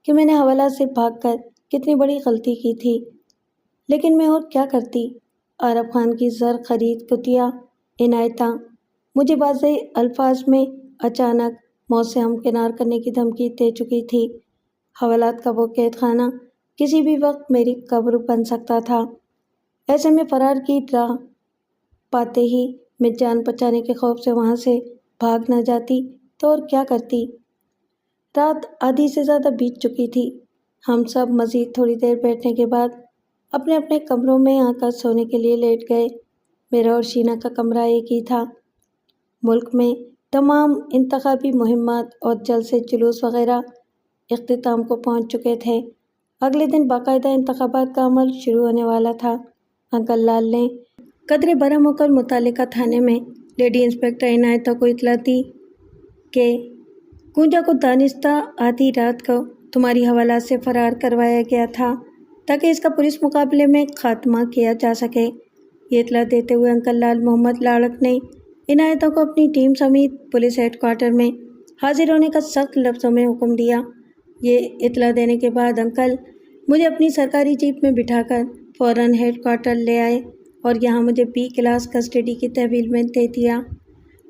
کہ میں نے حوالات سے بھاگ کر کتنی بڑی غلطی کی تھی، لیکن میں اور کیا کرتی؟ عارف خان کی زر خرید کتیا عنایتاں مجھے واضح الفاظ میں اچانک موت سے ہمکنار کرنے کی دھمکی دے چکی تھی۔ حوالات کا وہ قید خانہ کسی بھی وقت میری قبر بن سکتا تھا۔ ایسے میں فرار کی راہ پاتے ہی میں جان بچانے کے خوف سے وہاں سے بھاگ نہ جاتی تو اور کیا کرتی؟ رات آدھی سے زیادہ بیت چکی تھی۔ ہم سب مزید تھوڑی دیر بیٹھنے کے بعد اپنے اپنے کمروں میں آ کر سونے کے لیے لیٹ گئے۔ میرا اور شینا کا کمرہ ایک ہی تھا۔ ملک میں تمام انتخابی مہمات اور جلسے جلوس وغیرہ اختتام کو پہنچ چکے تھے۔ اگلے دن باقاعدہ انتخابات کا عمل شروع ہونے والا تھا۔ انکل لال نے قدرے برہم ہو کر متعلقہ تھانے میں لیڈی انسپکٹر عنایتہ کو اطلاع دی کہ کنجا کو دانستہ آدھی رات کو تمہاری حوالات سے فرار کروایا گیا تھا تاکہ اس کا پولیس مقابلے میں خاتمہ کیا جا سکے۔ یہ اطلاع دیتے ہوئے انکل لال محمد لاڑک نے عنایتہ کو اپنی ٹیم سمیت پولیس ہیڈ کوارٹر میں حاضر ہونے کا سخت لفظوں میں حکم دیا۔ یہ اطلاع دینے کے بعد انکل مجھے اپنی سرکاری جیپ میں بٹھا کر فوراً ہیڈ کوارٹر لے آئے اور یہاں مجھے B کلاس کسٹڈی کی تحویل میں دے دیا۔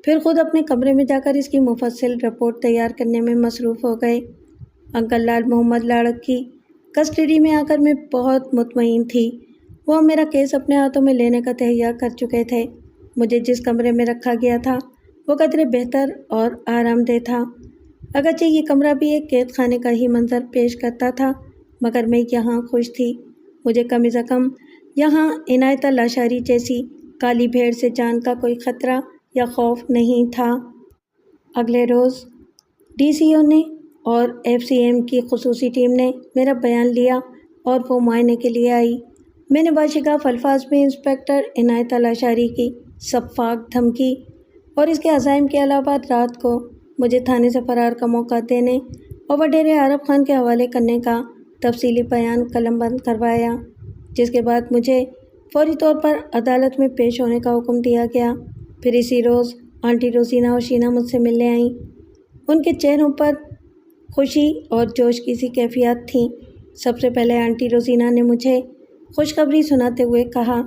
پھر خود اپنے کمرے میں جا کر اس کی مفصل رپورٹ تیار کرنے میں مصروف ہو گئے۔ انکل لال محمد لاڑک کی کسٹڈی میں آ کر میں بہت مطمئن تھی۔ وہ میرا کیس اپنے ہاتھوں میں لینے کا تہیہ کر چکے تھے۔ مجھے جس کمرے میں رکھا گیا تھا وہ قدرے بہتر اور آرام دہ تھا۔ اگرچہ یہ کمرہ بھی ایک قید خانے کا ہی منظر پیش کرتا تھا، مگر میں یہاں خوش تھی۔ مجھے کم از کم یہاں عنایتہ لاشاری جیسی کالی بھیڑ سے جان کا کوئی خطرہ یا خوف نہیں تھا۔ اگلے روز DCO نے اور FCM کی خصوصی ٹیم نے میرا بیان لیا اور وہ معائنے کے لیے آئی۔ میں نے باشگاف الفاظ میں انسپکٹر عنایتہ لاشاری کی شفاف دھمکی اور اس کے عزائم کے علاوہ رات کو مجھے تھانے سے فرار کا موقع دینے اور وڈیرے عارف خان کے حوالے کرنے کا تفصیلی بیان قلم بند کروایا، جس کے بعد مجھے فوری طور پر عدالت میں پیش ہونے کا حکم دیا گیا۔ پھر اسی روز آنٹی روزینہ اور شینا مجھ سے ملنے آئیں۔ ان کے چہروں پر خوشی اور جوش کی سی کیفیات تھیں۔ سب سے پہلے آنٹی روزینہ نے مجھے خوشخبری سناتے ہوئے کہا،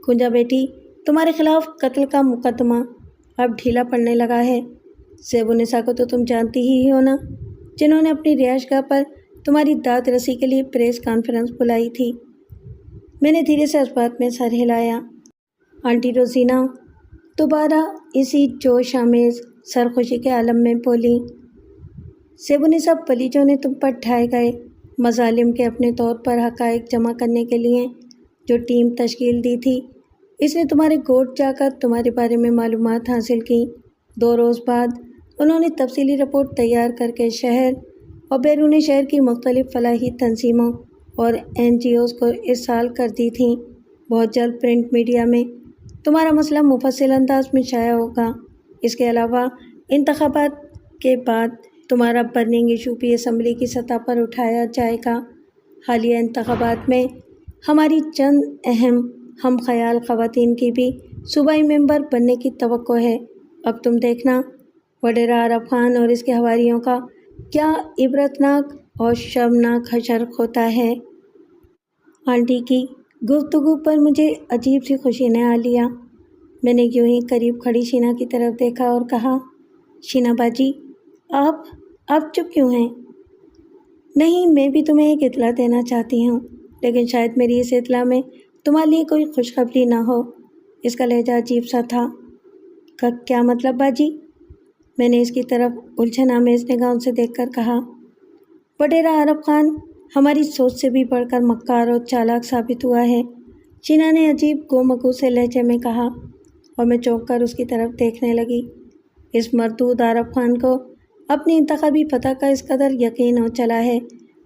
کنجا بیٹی، تمہارے خلاف قتل کا مقدمہ اب ڈھیلا پڑنے لگا ہے۔ زیب النساء کو تو تم جانتی ہی ہو نا، جنہوں نے اپنی رہائش گاہ پر تمہاری داد رسی کے لیے پریس کانفرنس بلائی تھی۔ میں نے دھیرے سے اس بات میں سر ہلایا۔ آنٹی روزینہ دوبارہ اسی جوش آمیز سرخوشی کے عالم میں بولی، زیب النساء پلیجوں نے تم پر ڈھائے گئے مظالم کے اپنے طور پر حقائق جمع کرنے کے لیے جو ٹیم تشکیل دی تھی، اس نے تمہارے گوٹ جا کر تمہارے بارے میں معلومات حاصل کی۔ 2 روز بعد انہوں نے تفصیلی رپورٹ تیار کر کے شہر اور بیرون شہر کی مختلف فلاحی تنظیموں اور NGOs کو ارسال کر دی تھیں۔ بہت جلد پرنٹ میڈیا میں تمہارا مسئلہ مفصل انداز میں شائع ہوگا۔ اس کے علاوہ انتخابات کے بعد تمہارا برننگ ایشو بھی اسمبلی کی سطح پر اٹھایا جائے گا۔ حالیہ انتخابات میں ہماری چند اہم ہم خیال خواتین کی بھی صوبائی ممبر بننے کی توقع ہے۔ اب تم دیکھنا وڈیرہ عارف خان اور اس کے حواریوں کا کیا عبرتناک اور شرمناک حشر ہوتا ہے۔ آنٹی کی گفتگو پر مجھے عجیب سی خوشی نے آ لیا۔ میں نے یوں ہی قریب کھڑی شینا کی طرف دیکھا اور کہا، شینا باجی، آپ چپ کیوں ہیں؟ نہیں، میں بھی تمہیں ایک اطلاع دینا چاہتی ہوں، لیکن شاید میری اس اطلاع میں تمہارے لیے کوئی خوشخبری نہ ہو۔ اس کا لہجہ عجیب سا تھا۔ کیا مطلب باجی؟ میں نے اس کی طرف الجھن آمیز نگاہوں سے دیکھ کر کہا، وڈیرہ عارف خان ہماری سوچ سے بھی بڑھ کر مکار اور چالاک ثابت ہوا ہے، شینا نے عجیب گو مگو سے لہجے میں کہا، اور میں چونک کر اس کی طرف دیکھنے لگی۔ اس مردود عارف خان کو اپنی انتخابی فتح کا اس قدر یقین ہو چلا ہے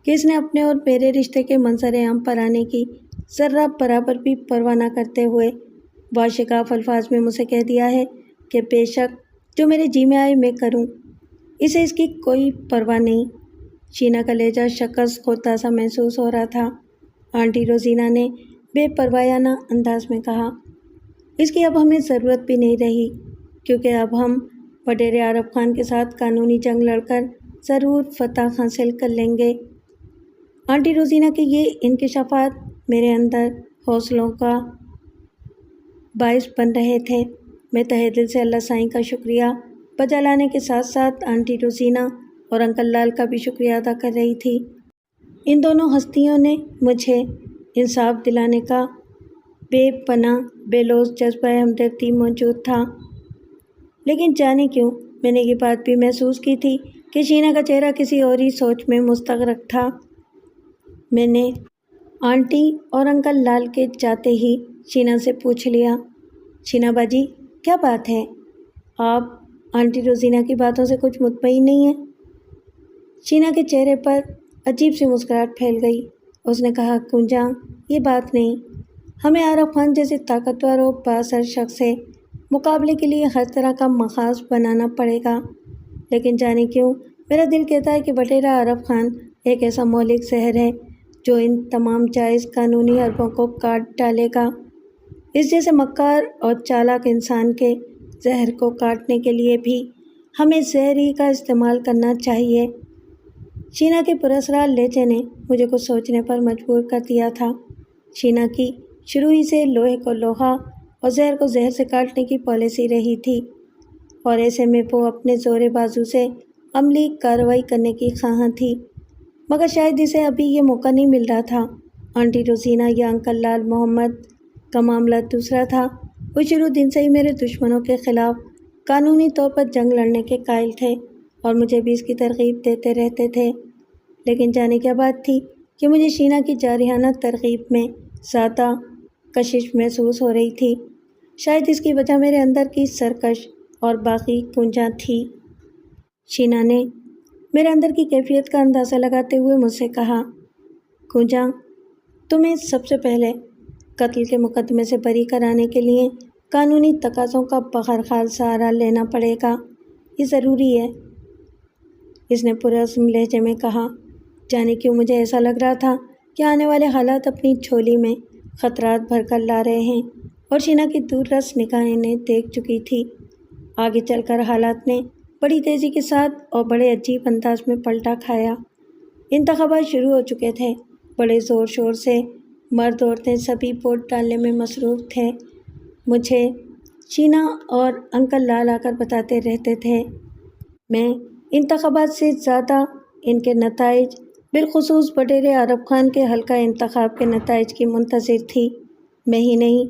کہ اس نے اپنے اور میرے رشتے کے منظر عام پر آنے کی ذرہ برابر بھی پرواہ نہ کرتے ہوئے واشگاف الفاظ میں مجھ سے کہہ دیا ہے کہ بے شک جو میرے جی میں آئے میں کروں، اسے اس کی کوئی پرواہ نہیں۔ شینا کا لہجہ شکست خوردہ سا محسوس ہو رہا تھا۔ آنٹی روزینہ نے بے پروایانہ انداز میں کہا، اس کی اب ہمیں ضرورت بھی نہیں رہی، کیونکہ اب ہم وڈیرہ عارف خان کے ساتھ قانونی جنگ لڑ کر ضرور فتح حاصل کر لیں گے۔ آنٹی روزینہ کے یہ انکشافات میرے اندر حوصلوں کا باعث بن رہے تھے۔ میں تہہ دل سے اللہ سائیں کا شکریہ بجا لانے کے ساتھ ساتھ آنٹی روزینہ اور انکل لال کا بھی شکریہ ادا کر رہی تھی۔ ان دونوں ہستیوں نے مجھے انصاف دلانے کا بے پناہ بے لوث جذبہ ہمدردی موجود تھا، لیکن جانے کیوں میں نے یہ بات بھی محسوس کی تھی کہ شینا کا چہرہ کسی اور ہی سوچ میں مستغرق تھا۔ میں نے آنٹی اور انکل لال کے جاتے ہی شینا سے پوچھ لیا، شینا باجی، کیا بات ہے؟ آپ آنٹی روزینہ کی باتوں سے کچھ مطمئن نہیں ہیں؟ شینا کے چہرے پر عجیب سی مسکراہٹ پھیل گئی۔ اس نے کہا، کنجا، یہ بات نہیں، ہمیں عارف خان جیسے طاقتور و بااثر شخص سے مقابلے کے لیے ہر طرح کا مخاذ بنانا پڑے گا، لیکن جانے کیوں میرا دل کہتا ہے کہ وڈیرہ عارف خان ایک ایسا مہلک زہر ہے جو ان تمام جائز قانونی حربوں کو کاٹ ڈالے گا۔ اس جیسے مکار اور چالاک انسان کے زہر کو کاٹنے کے لیے بھی ہمیں زہر ہی کا استعمال کرنا چاہیے۔ شینا کے پراسرار لہجے نے مجھے کچھ سوچنے پر مجبور کر دیا تھا۔ شینا کی شروع ہی سے لوہے کو لوہا اور زہر کو زہر سے کاٹنے کی پالیسی رہی تھی، اور ایسے میں وہ اپنے زور بازو سے عملی کارروائی کرنے کی خواہاں تھی، مگر شاید اسے ابھی یہ موقع نہیں مل رہا تھا۔ آنٹی روزینہ یا انکل لال محمد کا معاملہ دوسرا تھا۔ وہ شروع دن سے ہی میرے دشمنوں کے خلاف قانونی طور پر جنگ لڑنے کے قائل تھے اور مجھے بھی اس کی ترغیب دیتے رہتے تھے، لیکن جانے کیا بات تھی کہ مجھے شینا کی جارحانہ ترغیب میں زیادہ کشش محسوس ہو رہی تھی۔ شاید اس کی وجہ میرے اندر کی سرکش اور باغی کنجا تھی۔ شینا نے میرے اندر کی کیفیت کا اندازہ لگاتے ہوئے مجھ سے کہا، کنجا، تمہیں سب سے پہلے قتل کے مقدمے سے بری کرانے کے لیے قانونی تقاضوں کا بہرحال سہارا لینا پڑے گا، یہ ضروری ہے۔ اس نے پرعزم لہجے میں کہا، جانے کیوں مجھے ایسا لگ رہا تھا کہ آنے والے حالات اپنی جھولی میں خطرات بھر کر لا رہے ہیں، اور شینا کی دور رس نگاہیں نے دیکھ چکی تھی۔ آگے چل کر حالات نے بڑی تیزی کے ساتھ اور بڑے عجیب انداز میں پلٹا کھایا۔ انتخابات شروع ہو چکے تھے۔ بڑے زور شور سے مرد عورتیں سبھی ووٹ ڈالنے میں مصروف تھے۔ مجھے شینا اور انکل لال آ کر بتاتے رہتے تھے۔ میں انتخابات سے زیادہ ان کے نتائج، بالخصوص وڈیرے عارف خان کے حلقہ انتخاب کے نتائج کی منتظر تھی۔ میں ہی نہیں،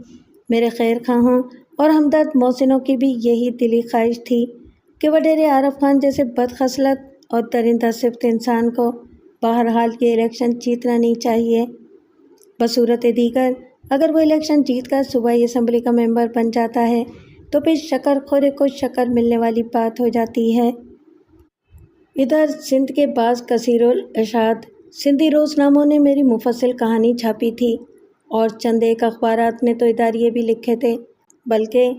میرے خیر خواہوں اور ہمدرد محسنوں کی بھی یہی دلی خواہش تھی کہ وڈیرے عارف خان جیسے بدخصلت اور درندہ صفت انسان کو بہرحال یہ الیکشن جیتنا نہیں چاہیے۔ بصورت دیگر اگر وہ الیکشن جیت کر صوبائی اسمبلی کا ممبر بن جاتا ہے تو پھر شکر خورے کو شکر ملنے والی بات ہو جاتی ہے۔ ادھر سندھ کے بعض کثیر الاشاعت سندھی روزناموں نے میری مفصل کہانی چھاپی تھی اور چند ایک اخبارات نے تو اداریے بھی لکھے تھے۔ بلکہ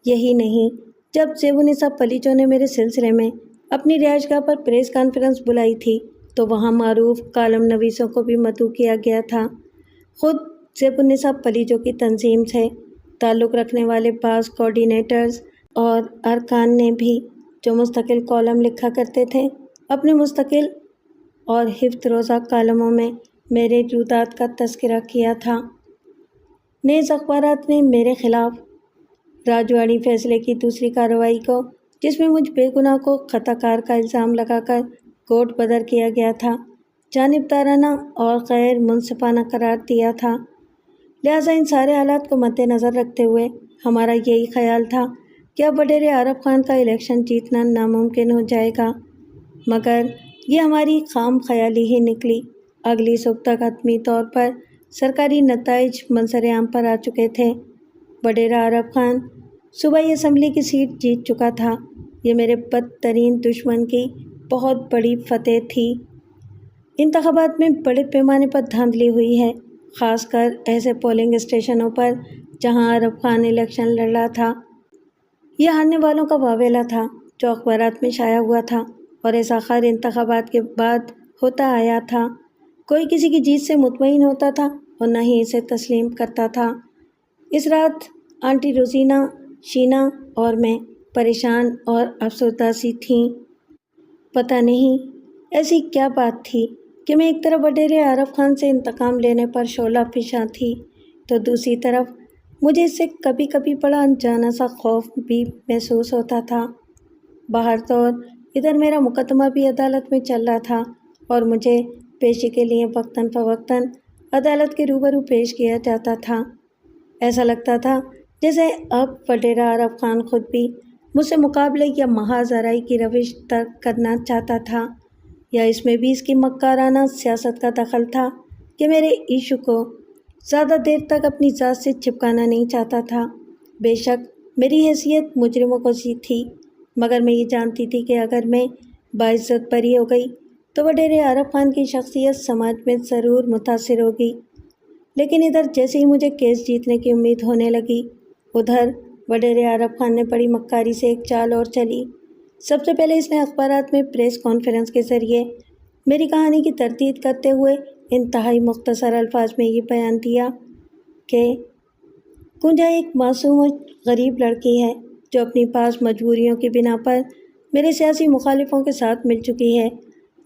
یہی نہیں، جب زیب النساء پلیچو نے میرے سلسلے میں اپنی رہائش گاہ پر پریس کانفرنس بلائی تھی تو وہاں معروف کالم نویسوں کو بھی مدعو کیا گیا تھا۔ خود زیب النساء پلیچو کی تنظیم سے تعلق رکھنے والے بعض کوآرڈینیٹرز اور ارکان نے بھی، جو مستقل کالم لکھا کرتے تھے، اپنے مستقل اور ہفت روزہ کالموں میں میرے رودات کا تذکرہ کیا تھا۔ نیز اخبارات نے میرے خلاف راجواڑی فیصلے کی دوسری کارروائی کو، جس میں مجھ بے گناہ کو خطا کار کا الزام لگا کر کوٹ بدر کیا گیا تھا، جانبدارانہ اور غیر منصفانہ قرار دیا تھا۔ لہٰذا ان سارے حالات کو مد نظر رکھتے ہوئے ہمارا یہی خیال تھا کہ اب وڈیرے عارف خان کا الیکشن جیتنا ناممکن ہو جائے گا، مگر یہ ہماری خام خیالی ہی نکلی۔ اگلی صبح تک حتمی طور پر سرکاری نتائج منظر عام پر آ چکے تھے۔ وڈیرہ عارف خان صوبائی اسمبلی کی سیٹ جیت چکا تھا۔ یہ میرے بدترین دشمن کی بہت بڑی فتح تھی۔ انتخابات میں بڑے پیمانے پر دھاندلی ہوئی ہے، خاص کر ایسے پولنگ اسٹیشنوں پر جہاں عارف خان الیکشن لڑ رہا تھا۔ یہ ہارنے والوں کا واویلا تھا جو اخبارات میں شائع ہوا تھا، اور ایسا خیر انتخابات کے بعد ہوتا آیا تھا۔ کوئی کسی کی جیت سے مطمئن ہوتا تھا اور نہ ہی اسے تسلیم کرتا تھا۔ اس رات آنٹی روزینا، شینا اور میں پریشان اور افسردہ سی تھیں۔ پتہ نہیں ایسی کیا بات تھی کہ میں ایک طرف وڈیرے عارف خان سے انتقام لینے پر شعلہ فشاں تھی تو دوسری طرف مجھے اس سے کبھی کبھی بڑا انجانا سا خوف بھی محسوس ہوتا تھا۔ باہر طور ادھر میرا مقدمہ بھی عدالت میں چل رہا تھا اور مجھے پیشی کے لیے وقتاً فوقتاً عدالت کے روبرو پیش کیا جاتا تھا۔ ایسا لگتا تھا جیسے اب وڈیرہ عارف خان خود بھی مجھ سے مقابلے یا محاذ آرائی کی روش ترک کرنا چاہتا تھا، یا اس میں بھی اس کی مکارانہ سیاست کا دخل تھا کہ میرے ایشو کو زیادہ دیر تک اپنی ذات سے چپکانا نہیں چاہتا تھا۔ بے شک میری حیثیت مجرموں کو سی تھی، مگر میں یہ جانتی تھی کہ اگر میں باعزت بری ہو گئی تو وڈیرے عارف خان کی شخصیت سماج میں ضرور متاثر ہوگی۔ لیکن ادھر جیسے ہی مجھے کیس جیتنے کی امید ہونے لگی، ادھر وڈیرے عارف خان نے بڑی مکاری سے ایک چال اور چلی۔ سب سے پہلے اس نے اخبارات میں پریس کانفرنس کے ذریعے میری کہانی کی تردید کرتے ہوئے انتہائی مختصر الفاظ میں یہ بیان دیا کہ کنجا ایک معصوم و غریب لڑکی ہے جو اپنی بعض مجبوریوں کی بنا پر میرے سیاسی مخالفوں کے ساتھ مل چکی ہے،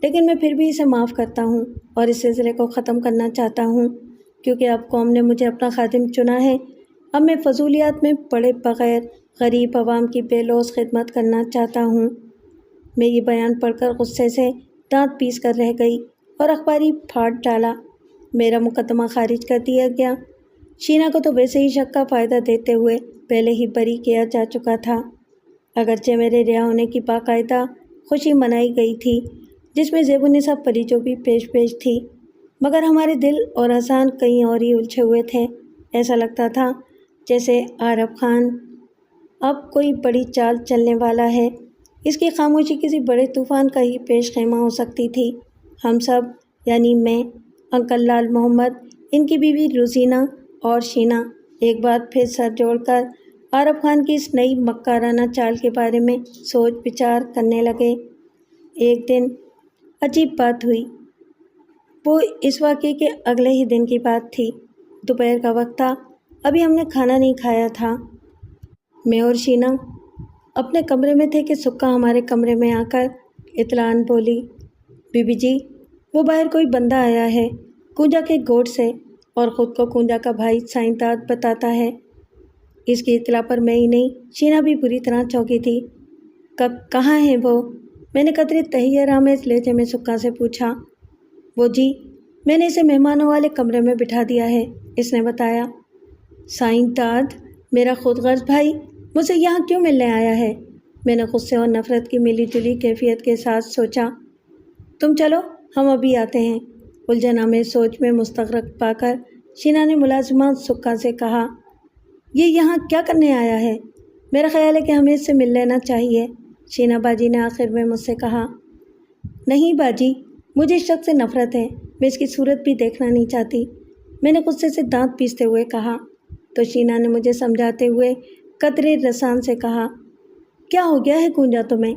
لیکن میں پھر بھی اسے معاف کرتا ہوں اور اس سلسلے کو ختم کرنا چاہتا ہوں، کیونکہ اب قوم نے مجھے اپنا خادم چنا ہے۔ اب میں فضولیات میں پڑے بغیر غریب عوام کی بے لوث خدمت کرنا چاہتا ہوں۔ میں یہ بیان پڑھ کر غصے سے دانت پیس کر رہ گئی اور اخباری پھاڑ ڈالا۔ میرا مقدمہ خارج کر دیا گیا۔ شینا کو تو ویسے ہی شک کا فائدہ دیتے ہوئے پہلے ہی بری کیا جا چکا تھا۔ اگرچہ میرے رہا ہونے کی باقاعدہ خوشی منائی گئی تھی، جس میں زیب النساء پلیچو بھی پیش تھی، مگر ہمارے دل اور اذہان کہیں اور ہی الجھے ہوئے تھے۔ ایسا لگتا تھا جیسے عارف خان اب کوئی بڑی چال چلنے والا ہے۔ اس کی خاموشی کسی بڑے طوفان کا ہی پیش خیمہ ہو سکتی تھی۔ ہم سب، یعنی میں، انکل لال محمد، ان کی بیوی روزینہ اور شینا، ایک بار پھر سر جوڑ کر عارف خان کی اس نئی مکارانہ چال کے بارے میں سوچ بچار کرنے لگے۔ ایک دن عجیب بات ہوئی۔ وہ اس واقعے کے اگلے ہی دن کی بات تھی۔ دوپہر کا وقت تھا، ابھی ہم نے کھانا نہیں کھایا تھا۔ میں اور شینا اپنے کمرے میں تھے کہ سکا ہمارے کمرے میں آ کر اطلاعاً بولی، بی بی جی، وہ باہر کوئی بندہ آیا ہے کونجا کے گوٹ سے، اور خود کو کونجا کا بھائی سائنتاد بتاتا ہے۔ اس کی اطلاع پر میں ہی نہیں، شینا بھی بری طرح چونکی تھی۔ کہاں ہے وہ؟ میں نے قدرے تحیر آمیز لہجے میں سکا سے پوچھا۔ وہ جی، میں نے اسے مہمانوں والے کمرے میں بٹھا دیا ہے، اس نے بتایا۔ سائنتاد، میرا خود غرض بھائی مجھ سے یہاں کیوں ملنے آیا ہے؟ میں نے غصے اور نفرت کی ملی جلی کیفیت کے ساتھ سوچا۔ تم چلو، ہم ابھی آتے ہیں۔ الجھن آمیز سوچ میں مستغرق پا کر شینا نے ملازمہ سکا سے کہا، یہ یہاں کیا کرنے آیا ہے؟ میرا خیال ہے کہ ہمیں اس سے مل لینا چاہیے، شینا باجی نے آخر میں مجھ سے کہا۔ نہیں باجی، مجھے اس شخص سے نفرت ہے، میں اس کی صورت بھی دیکھنا نہیں چاہتی، میں نے غصے سے دانت پیستے ہوئے کہا۔ تو شینا نے مجھے سمجھاتے ہوئے قدرے رسان سے کہا، کیا ہو گیا ہے کونجا تمہیں؟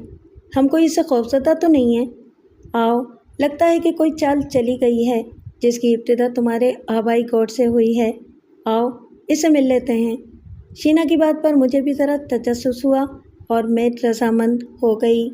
ہم کوئی اس سے خوفزدہ تو نہیں ہیں؟ آؤ، لگتا ہے کہ کوئی چال چلی گئی ہے جس کی ابتدا تمہارے آبائی گوٹ سے ہوئی ہے، آؤ اس سے مل لیتے ہیں۔ شینا کی بات پر مجھے بھی ذرا تجسس ہوا اور میں رضامند ہو گئی۔